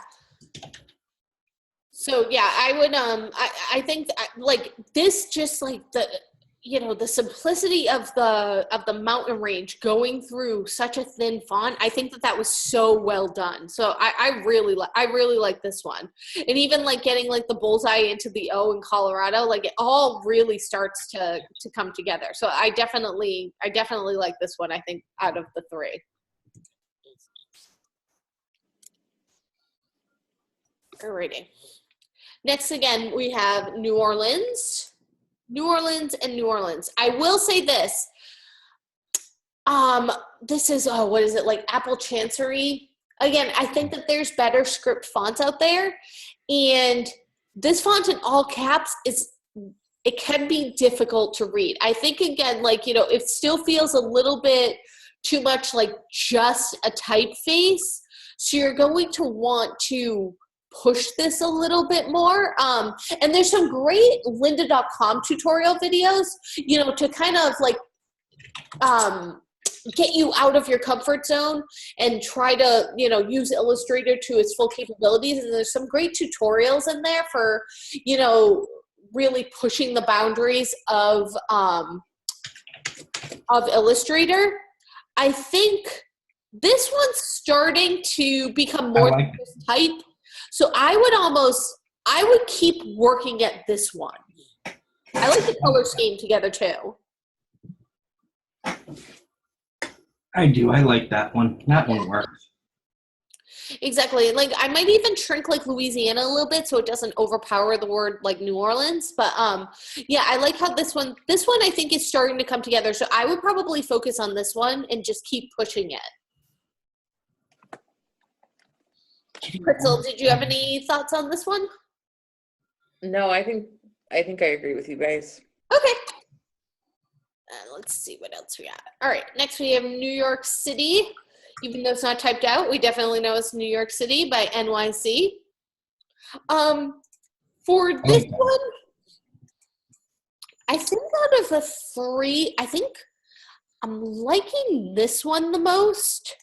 So yeah, I would I think like this, just like the simplicity of the mountain range going through such a thin font. I think that was so well done. So I really like this one. And even like getting like the bullseye into the O in Colorado, like it all really starts to come together. So I definitely like this one, I think, out of the three. Alrighty. Next, again, we have New Orleans. New Orleans and New Orleans. I will say this. This is, what is it, like Apple Chancery? Again, I think that there's better script fonts out there. And this font in all caps it can be difficult to read. I think, again, like, it still feels a little bit too much like just a typeface. So you're going to want to push this a little bit more. And there's some great lynda.com tutorial videos, to kind of like get you out of your comfort zone and try to, use Illustrator to its full capabilities. And there's some great tutorials in there for, really pushing the boundaries of Illustrator. I think this one's starting to become more than just type. So I would keep working at this one. I like the color scheme together too. I do. I like that one. That one works. Exactly. Like I might even shrink like Louisiana a little bit so it doesn't overpower the word like New Orleans. But yeah, I like how this one I think is starting to come together. So I would probably focus on this one and just keep pushing it. Crystal, did you have any thoughts on this one? No, I think I agree with you guys. Okay. Let's see what else we got. All right, next we have New York City. Even though it's not typed out, we definitely know it's New York City by NYC. For this one, I think out of the three, I think I'm liking this one the most.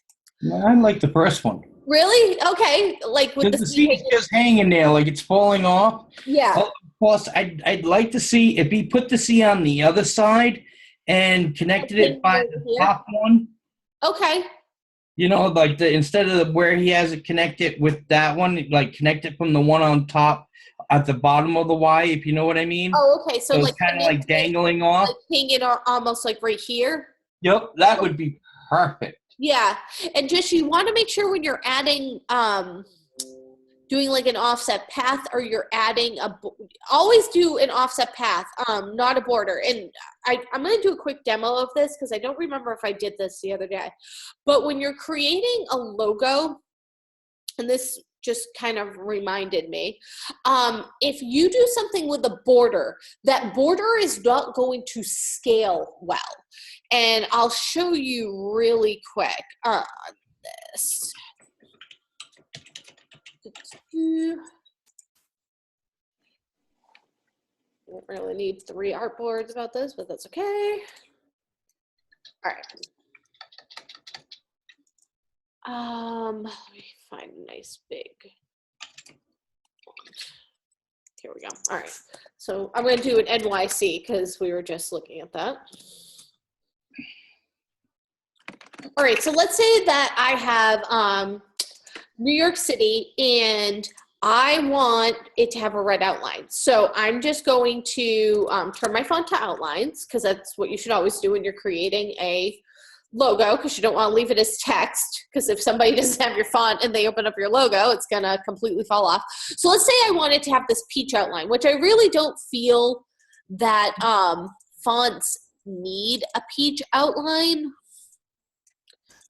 I like the first one. Really? Okay. Like with the seat's just hanging there, like it's falling off. Yeah. Of course, I'd like to see if he put the C on the other side and connected it by the top one. Okay. You know, like instead of where he has it connected with that one, like connect it from the one on top at the bottom of the Y, if you know what I mean. Oh, okay. So it's like kind of like dangling off. Like hang it almost like right here. Yep, that would be perfect. Yeah, and just you want to make sure when you're adding, doing like an offset path, or you're adding always do an offset path, not a border. And I'm going to do a quick demo of this because I don't remember if I did this the other day. But when you're creating a logo, and this just kind of reminded me, if you do something with a border, that border is not going to scale well. And I'll show you really quick on this. Don't really need 3 artboards about this, but that's okay. All right. Let me find a nice big font. Here we go. All right. So I'm going to do an NYC because we were just looking at that. All right, so let's say that I have New York City and I want it to have a red outline. So I'm just going to turn my font to outlines because that's what you should always do when you're creating a logo, because you don't want to leave it as text, because if somebody doesn't have your font and they open up your logo, it's going to completely fall off. So let's say I wanted to have this peach outline, which I really don't feel that fonts need a peach outline.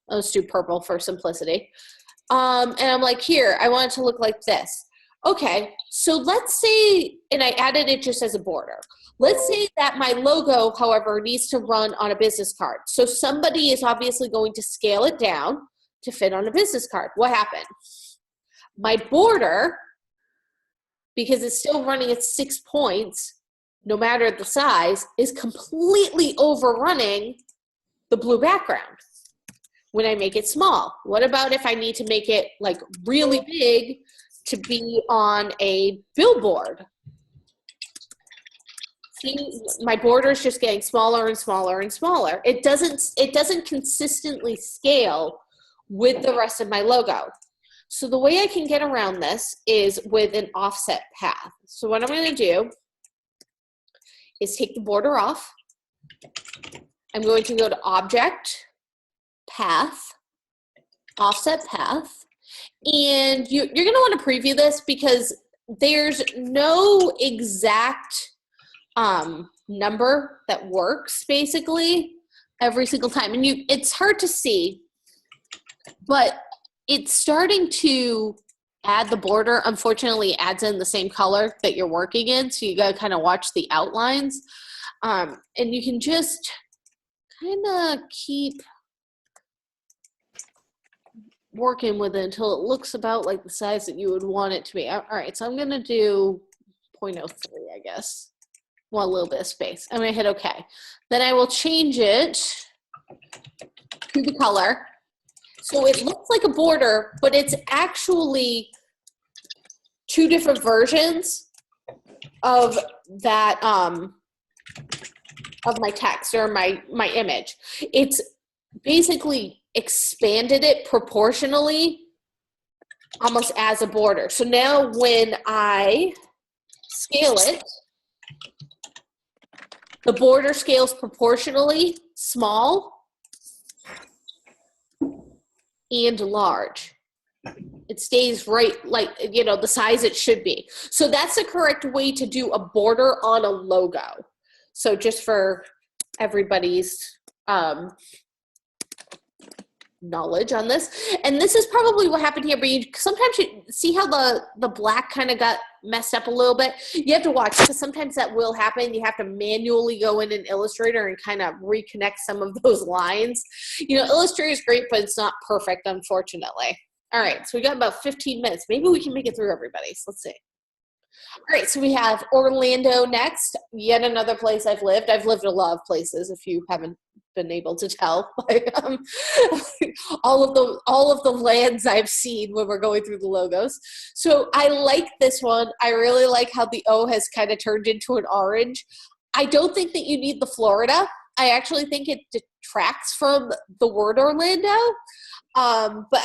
Let's do purple for simplicity. And I'm like, here, I want it to look like this. Okay, so let's say, and I added it just as a border. Let's say that my logo, however, needs to run on a business card. So somebody is obviously going to scale it down to fit on a business card. What happened? My border, because it's still running at 6 points, no matter the size, is completely overrunning the blue background. When I make it small, what about if I need to make it like really big to be on a billboard? See, my border is just getting smaller and smaller and smaller. It doesn't consistently scale with the rest of my logo. So the way I can get around this is with an offset path. So what I'm going to do is take the border off. I'm going to go to Object, Path, Offset Path, and you're going to want to preview this because there's no exact number that works basically every single time, and it's hard to see, but it's starting to add the border. Unfortunately, it adds in the same color that you're working in, so you got to kind of watch the outlines, and you can just kind of keep working with it until it looks about like the size that you would want it to be. All right, so I'm going to do 0.03, I guess. Want a little bit of space. I'm going to hit OK. Then I will change it to the color. So it looks like a border, but it's actually 2 different versions of that, of my text or my image. It's basically expanded it proportionally almost as a border. So now when I scale it, the border scales proportionally small and large. It stays right, like, you know, the size it should be. So that's the correct way to do a border on a logo. So just for everybody's knowledge on this. And this is probably what happened here, but sometimes you see how the black kind of got messed up a little bit. You have to watch, because sometimes that will happen. You have to manually go in Illustrator and kind of reconnect some of those lines. You know, Illustrator is great, but it's not perfect, unfortunately. All right, so we got about 15 minutes. Maybe we can make it through, everybody. So let's see. All right, so we have Orlando next, yet another place I've lived. I've lived a lot of places, if you haven't been able to tell. All of the lands I've seen when we're going through the logos. So I like this one. I really like how the O has kind of turned into an orange. I don't think that you need the Florida. I actually think it detracts from the word Orlando. But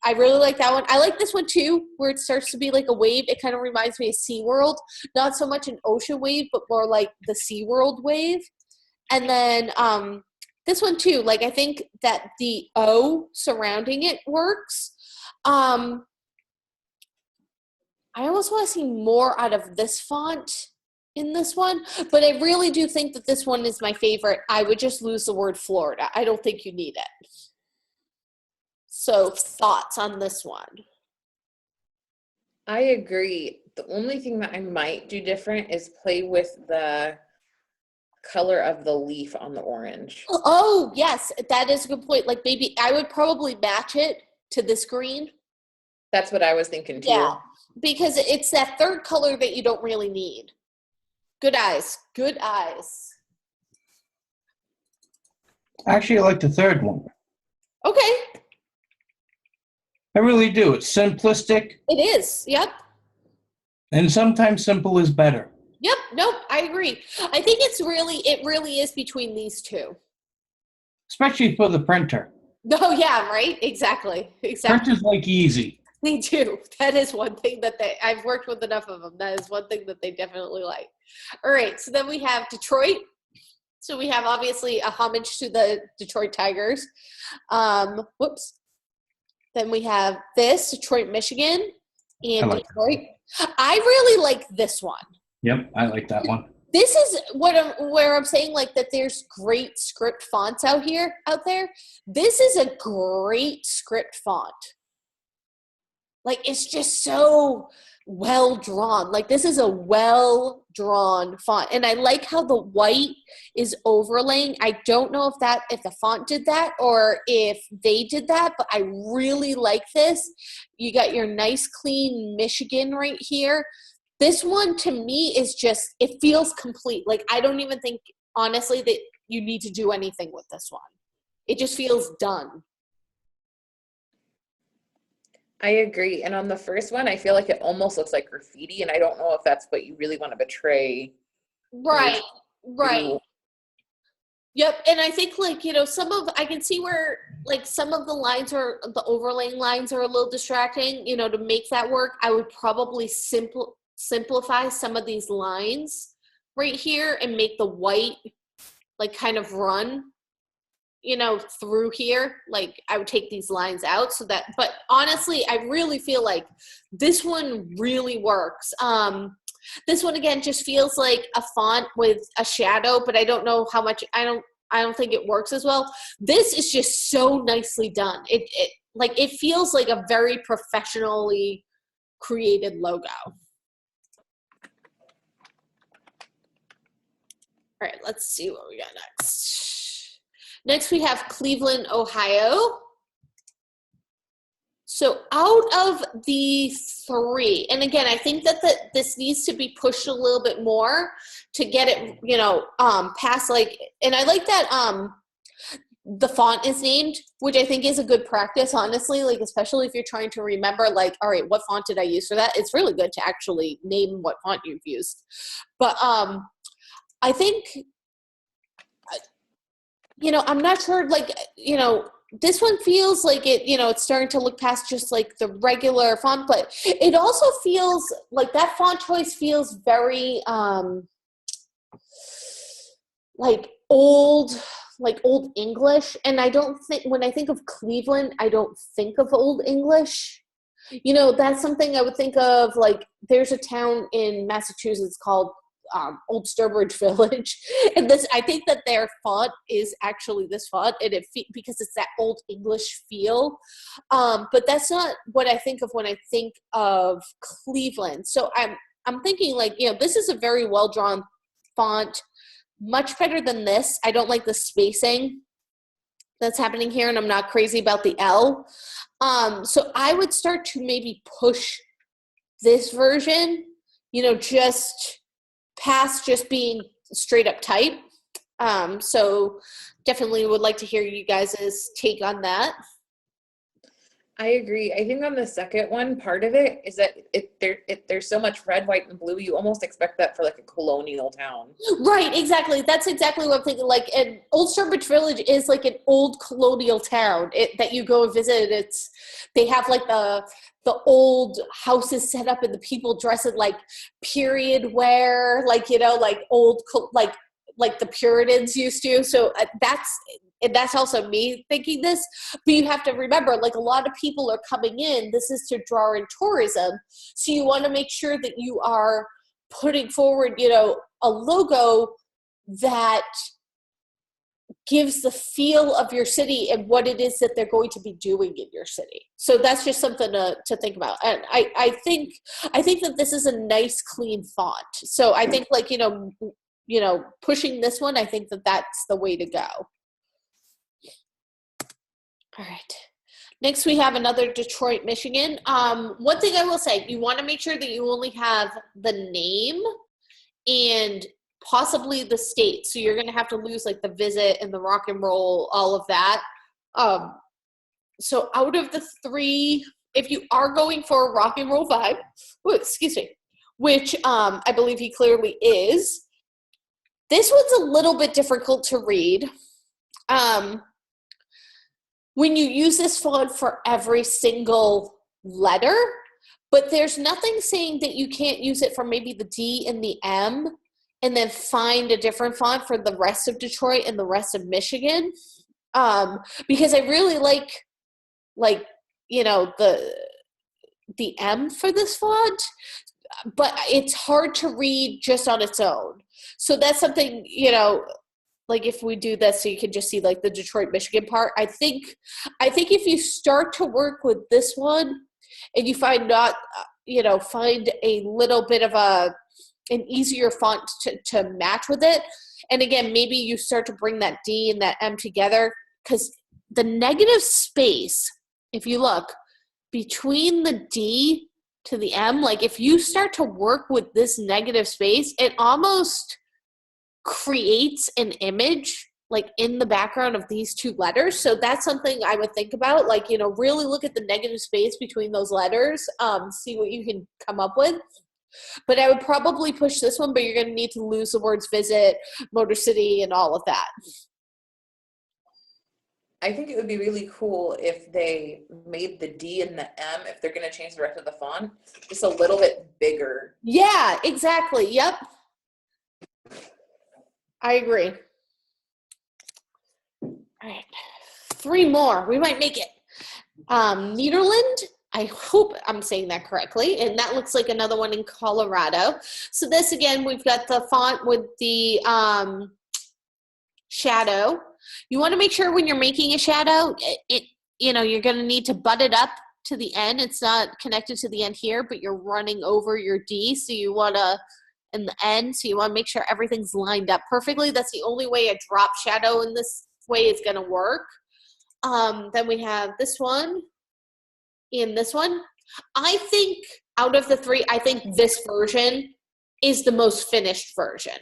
I really like that one. I like this one too, where it starts to be like a wave. It kind of reminds me of SeaWorld. Not so much an ocean wave, but more like the SeaWorld wave. And then this one too, like I think that the O surrounding it works. I almost want to see more out of this font in this one, but I really do think that this one is my favorite. I would just lose the word Florida. I don't think you need it. So thoughts on this one? I agree. The only thing that I might do different is play with the color of the leaf on the orange. Oh, yes, that is a good point. Like maybe I would probably match it to this green. That's what I was thinking too. Yeah, because it's that third color that you don't really need. Good eyes. Good eyes. Actually, I like the third one. Okay. I really do. It's simplistic. It is. Yep. And sometimes simple is better. Yep. Nope. I agree. I think it really is between these two. Especially for the printer. Oh, yeah, right? Exactly. Printers like easy. They do. That is one thing that I've worked with enough of them. That is one thing that they definitely like. All right. So then we have Detroit. So we have obviously a homage to the Detroit Tigers. Whoops. Then we have this, Detroit, Michigan, and Detroit. I really like this one. Yep, I like that one. This is where I'm saying like that there's great script fonts out there. This is a great script font. Like it's just so well drawn. Like this is a well drawn font. And I like how the white is overlaying. I don't know if the font did that or if they did that, but I really like this. You got your nice clean Michigan right here. This one to me is just, it feels complete. Like I don't even think honestly that you need to do anything with this one. It just feels done. I agree. And on the first one, I feel like it almost looks like graffiti, and I don't know if that's what you really want to portray. Right. Yep. And I think like, you know, I can see where like some of the lines are, the overlaying lines are a little distracting, you know, to make that work. I would probably simplify some of these lines right here and make the white like kind of run, you know, through here. Like I would take these lines out but honestly, I really feel like this one really works. This one again just feels like a font with a shadow, but I don't know how much, I don't think it works as well. This is just so nicely done. It feels like a very professionally created logo. All right, let's see what we got next. Next, we have Cleveland, Ohio. So out of the three, and again, I think that this needs to be pushed a little bit more to get it, you know, past like, and I like that the font is named, which I think is a good practice, honestly, like especially if you're trying to remember, like, all right, what font did I use for that? It's really good to actually name what font you've used. But I think, you know, I'm not sure, like, you know, this one feels like it, you know, it's starting to look past just like the regular font, but it also feels like that font choice feels very like old, like Old English, and I don't think, when I think of Cleveland, I don't think of Old English. You know, that's something I would think of, like, there's a town in Massachusetts called Old Sturbridge Village, and this, I think that their font is actually this font, and because it's that Old English feel, but that's not what I think of when I think of Cleveland. So I'm thinking, like, you know, this is a very well drawn font, much better than this. I don't like the spacing that's happening here, and I'm not crazy about the L. So I would start to maybe push this version, you know, just past just being straight up type. So definitely would like to hear you guys' take on that. I agree. I think on the second one, part of it is that there's so much red, white, and blue. You almost expect that for like a colonial town. Right, exactly. That's exactly what I'm thinking. Like, and Old Sturbridge Village is like an old colonial town that you go and visit. They have like the old houses set up, and the people dress in like period wear, like, you know, like old like the Puritans used to. So that's also me thinking this, but you have to remember, like, a lot of people are coming in. This is to draw in tourism. So you want to make sure that you are putting forward, you know, a logo that gives the feel of your city and what it is that they're going to be doing in your city. So that's just something to think about. And I think that this is a nice, clean font. So I think, like, you know, pushing this one, I think that that's the way to go. All right. Next, we have another Detroit, Michigan. One thing I will say, you want to make sure that you only have the name and possibly the state. So you're going to have to lose like the visit and the rock and roll, all of that. So out of the three, if you are going for a rock and roll vibe, which I believe he clearly is, this one's a little bit difficult to read. When you use this font for every single letter, but there's nothing saying that you can't use it for maybe the D and the M, and then find a different font for the rest of Detroit and the rest of Michigan. Because I really like, you know, the M for this font, but it's hard to read just on its own. So that's something, you know, like if we do this, so you can just see like the Detroit, Michigan part. I think if you start to work with this one and you find find a little bit of an easier font to match with it. And again, maybe you start to bring that D and that M together, because the negative space, if you look between the D to the M, like if you start to work with this negative space, it almost creates an image like in the background of these two letters. So that's something I would think about, like, you know, really look at the negative space between those letters, see what you can come up with. But I would probably push this one, but you're going to need to lose the words visit, Motor City, and all of that. I think it would be really cool if they made the D and the M, if they're going to change the rest of the font, just a little bit bigger. Yeah, exactly. Yep. I agree. All right. 3 more. We might make it. Nederland. I hope I'm saying that correctly. And that looks like another one in Colorado. So this, again, we've got the font with the shadow. You want to make sure when you're making a shadow, you're going to need to butt it up to the end. It's not connected to the end here, but you're running over your D. So you want to, in the end, so you want to make sure everything's lined up perfectly. That's the only way a drop shadow in this way is going to work. Then we have this one and this one. I think out of the 3, I think this version is the most finished version.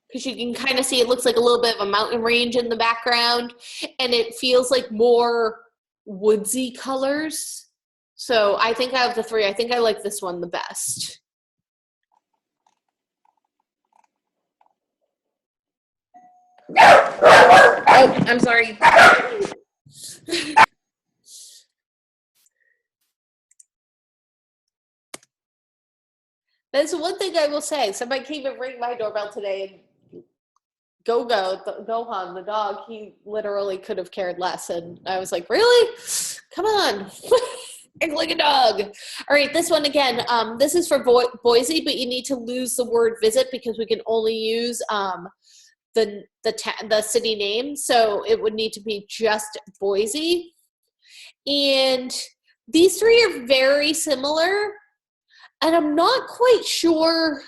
Because you can kind of see it looks like a little bit of a mountain range in the background, and it feels like more woodsy colors. So I think out of the 3, I think I like this one the best. Oh, I'm sorry. That's one thing I will say. Somebody came and rang my doorbell today, and Gohan, the dog, he literally could have cared less. And I was like, really? Come on. Act like a dog. All right, this one again. This is for Boise, but you need to lose the word visit because we can only use the city name. So it would need to be just Boise. And these three are very similar. And I'm not quite sure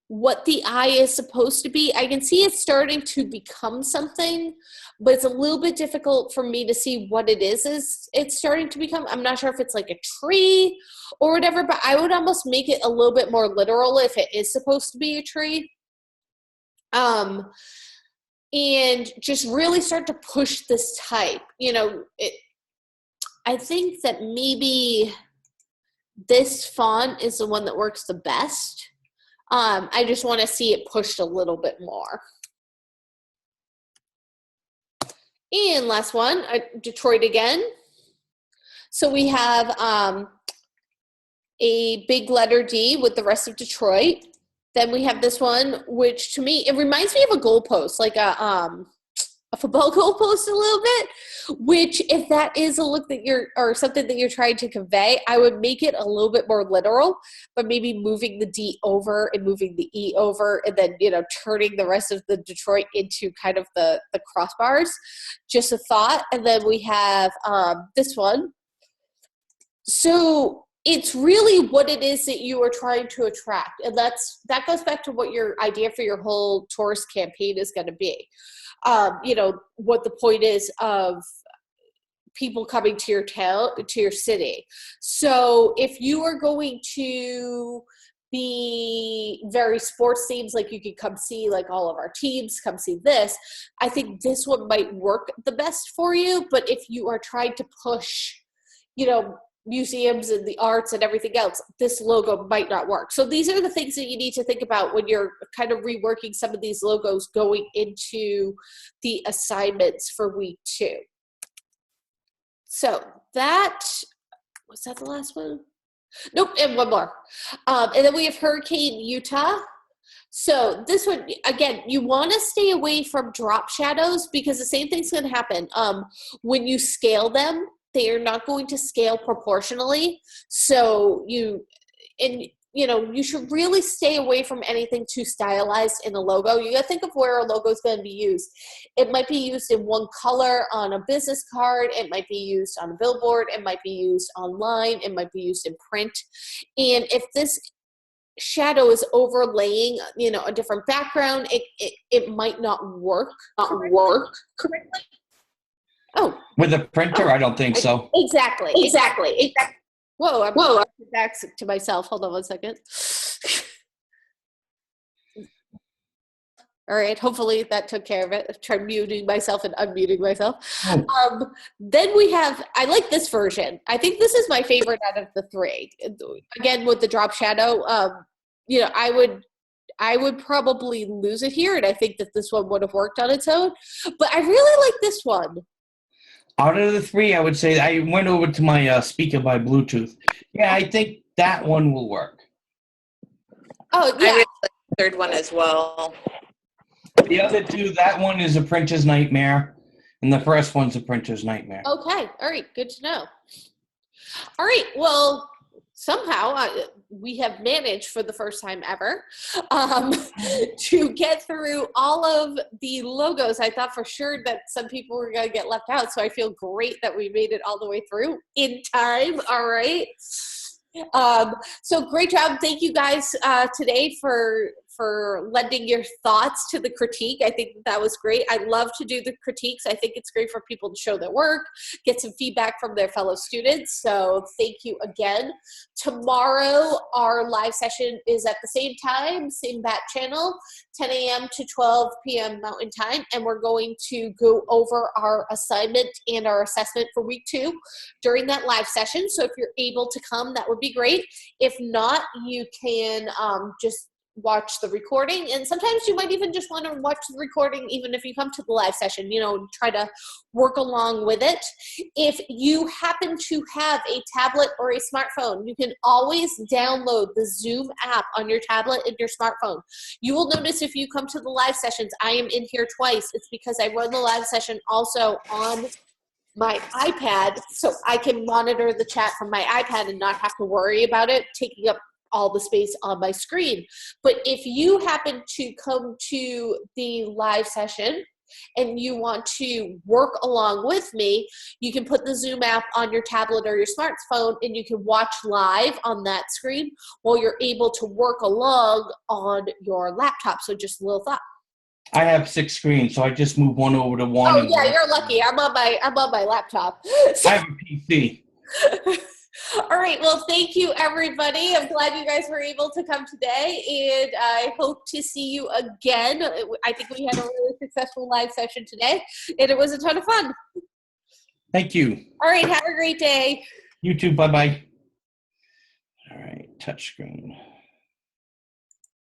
what the I is supposed to be. I can see it starting to become something, but it's a little bit difficult for me to see what it is it's starting to become. I'm not sure if it's like a tree or whatever, but I would almost make it a little bit more literal if it is supposed to be a tree. And just really start to push this type. I think that maybe this font is the one that works the best. I just want to see it pushed a little bit more. And last one, Detroit again. So we have a big letter D with the rest of Detroit. Then we have this one, which to me, it reminds me of a goalpost, like a football goalpost a little bit, which if that is a look that or something that you're trying to convey, I would make it a little bit more literal, but maybe moving the D over and moving the E over and then, turning the rest of the Detroit into kind of the crossbars. Just a thought. And then we have this one. So it's really what it is that you are trying to attract. And that goes back to what your idea for your whole tourist campaign is going to be. What the point is of people coming to your town, to your city. So if you are going to be very sports themes, like you could come see like all of our teams, come see this, I think this one might work the best for you. But if you are trying to push, museums and the arts and everything else, this logo might not work. So these are the things that you need to think about when you're kind of reworking some of these logos going into the assignments for week 2. So was that the last one? Nope, and one more. And then we have Hurricane Utah. So this one, again, you want to stay away from drop shadows because the same thing's going to happen. When you scale them, they are not going to scale proportionally. So you should really stay away from anything too stylized in a logo. You got to think of where a logo is going to be used. It might be used in one color on a business card. It might be used on a billboard. It might be used online. It might be used in print. And if this shadow is overlaying, a different background, it might not work correctly. Oh, with a printer, I don't think so. Exactly. Whoa, I'm back to myself. Hold on one second. All right, hopefully that took care of it. I've tried muting myself and unmuting myself. Then we have, I like this version. I think this is my favorite out of the 3. Again, with the drop shadow, I would probably lose it here, and I think that this one would have worked on its own. But I really like this one. Out of the 3, I would say I went over to my speaker by Bluetooth. Yeah, I think that one will work. Oh, yeah. I really like the third one as well. The other 2, that one is a printer's nightmare, and the first one's a printer's nightmare. Okay, all right, good to know. All right, well, somehow we have managed for the first time ever to get through all of the logos. I thought for sure that some people were going to get left out, so I feel great that we made it all the way through in time. All right. So great job. Thank you guys today for lending your thoughts to the critique. I think that was great. I love to do the critiques. I think it's great for people to show their work, get some feedback from their fellow students. So thank you again. Tomorrow, our live session is at the same time, same bat channel, 10 a.m. to 12 p.m. Mountain Time. And we're going to go over our assignment and our assessment for week 2 during that live session. So if you're able to come, that would be great. If not, you can just watch the recording, and sometimes you might even just want to watch the recording even if you come to the live session, try to work along with it. If you happen to have a tablet or a smartphone, you can always download the Zoom app on your tablet and your smartphone. You will notice if you come to the live sessions, I am in here twice. It's because I run the live session also on my iPad, so I can monitor the chat from my iPad and not have to worry about it taking up all the space on my screen. But if you happen to come to the live session and you want to work along with me, you can put the Zoom app on your tablet or your smartphone and you can watch live on that screen while you're able to work along on your laptop. So just a little thought. I have 6 screens, so I just move one over to one. Oh yeah, you're lucky. I'm on my laptop. I have a PC. All right. Well, thank you, everybody. I'm glad you guys were able to come today, and I hope to see you again. I think we had a really successful live session today, and it was a ton of fun. Thank you. All right. Have a great day. You too. Bye-bye. All right. Touch screen.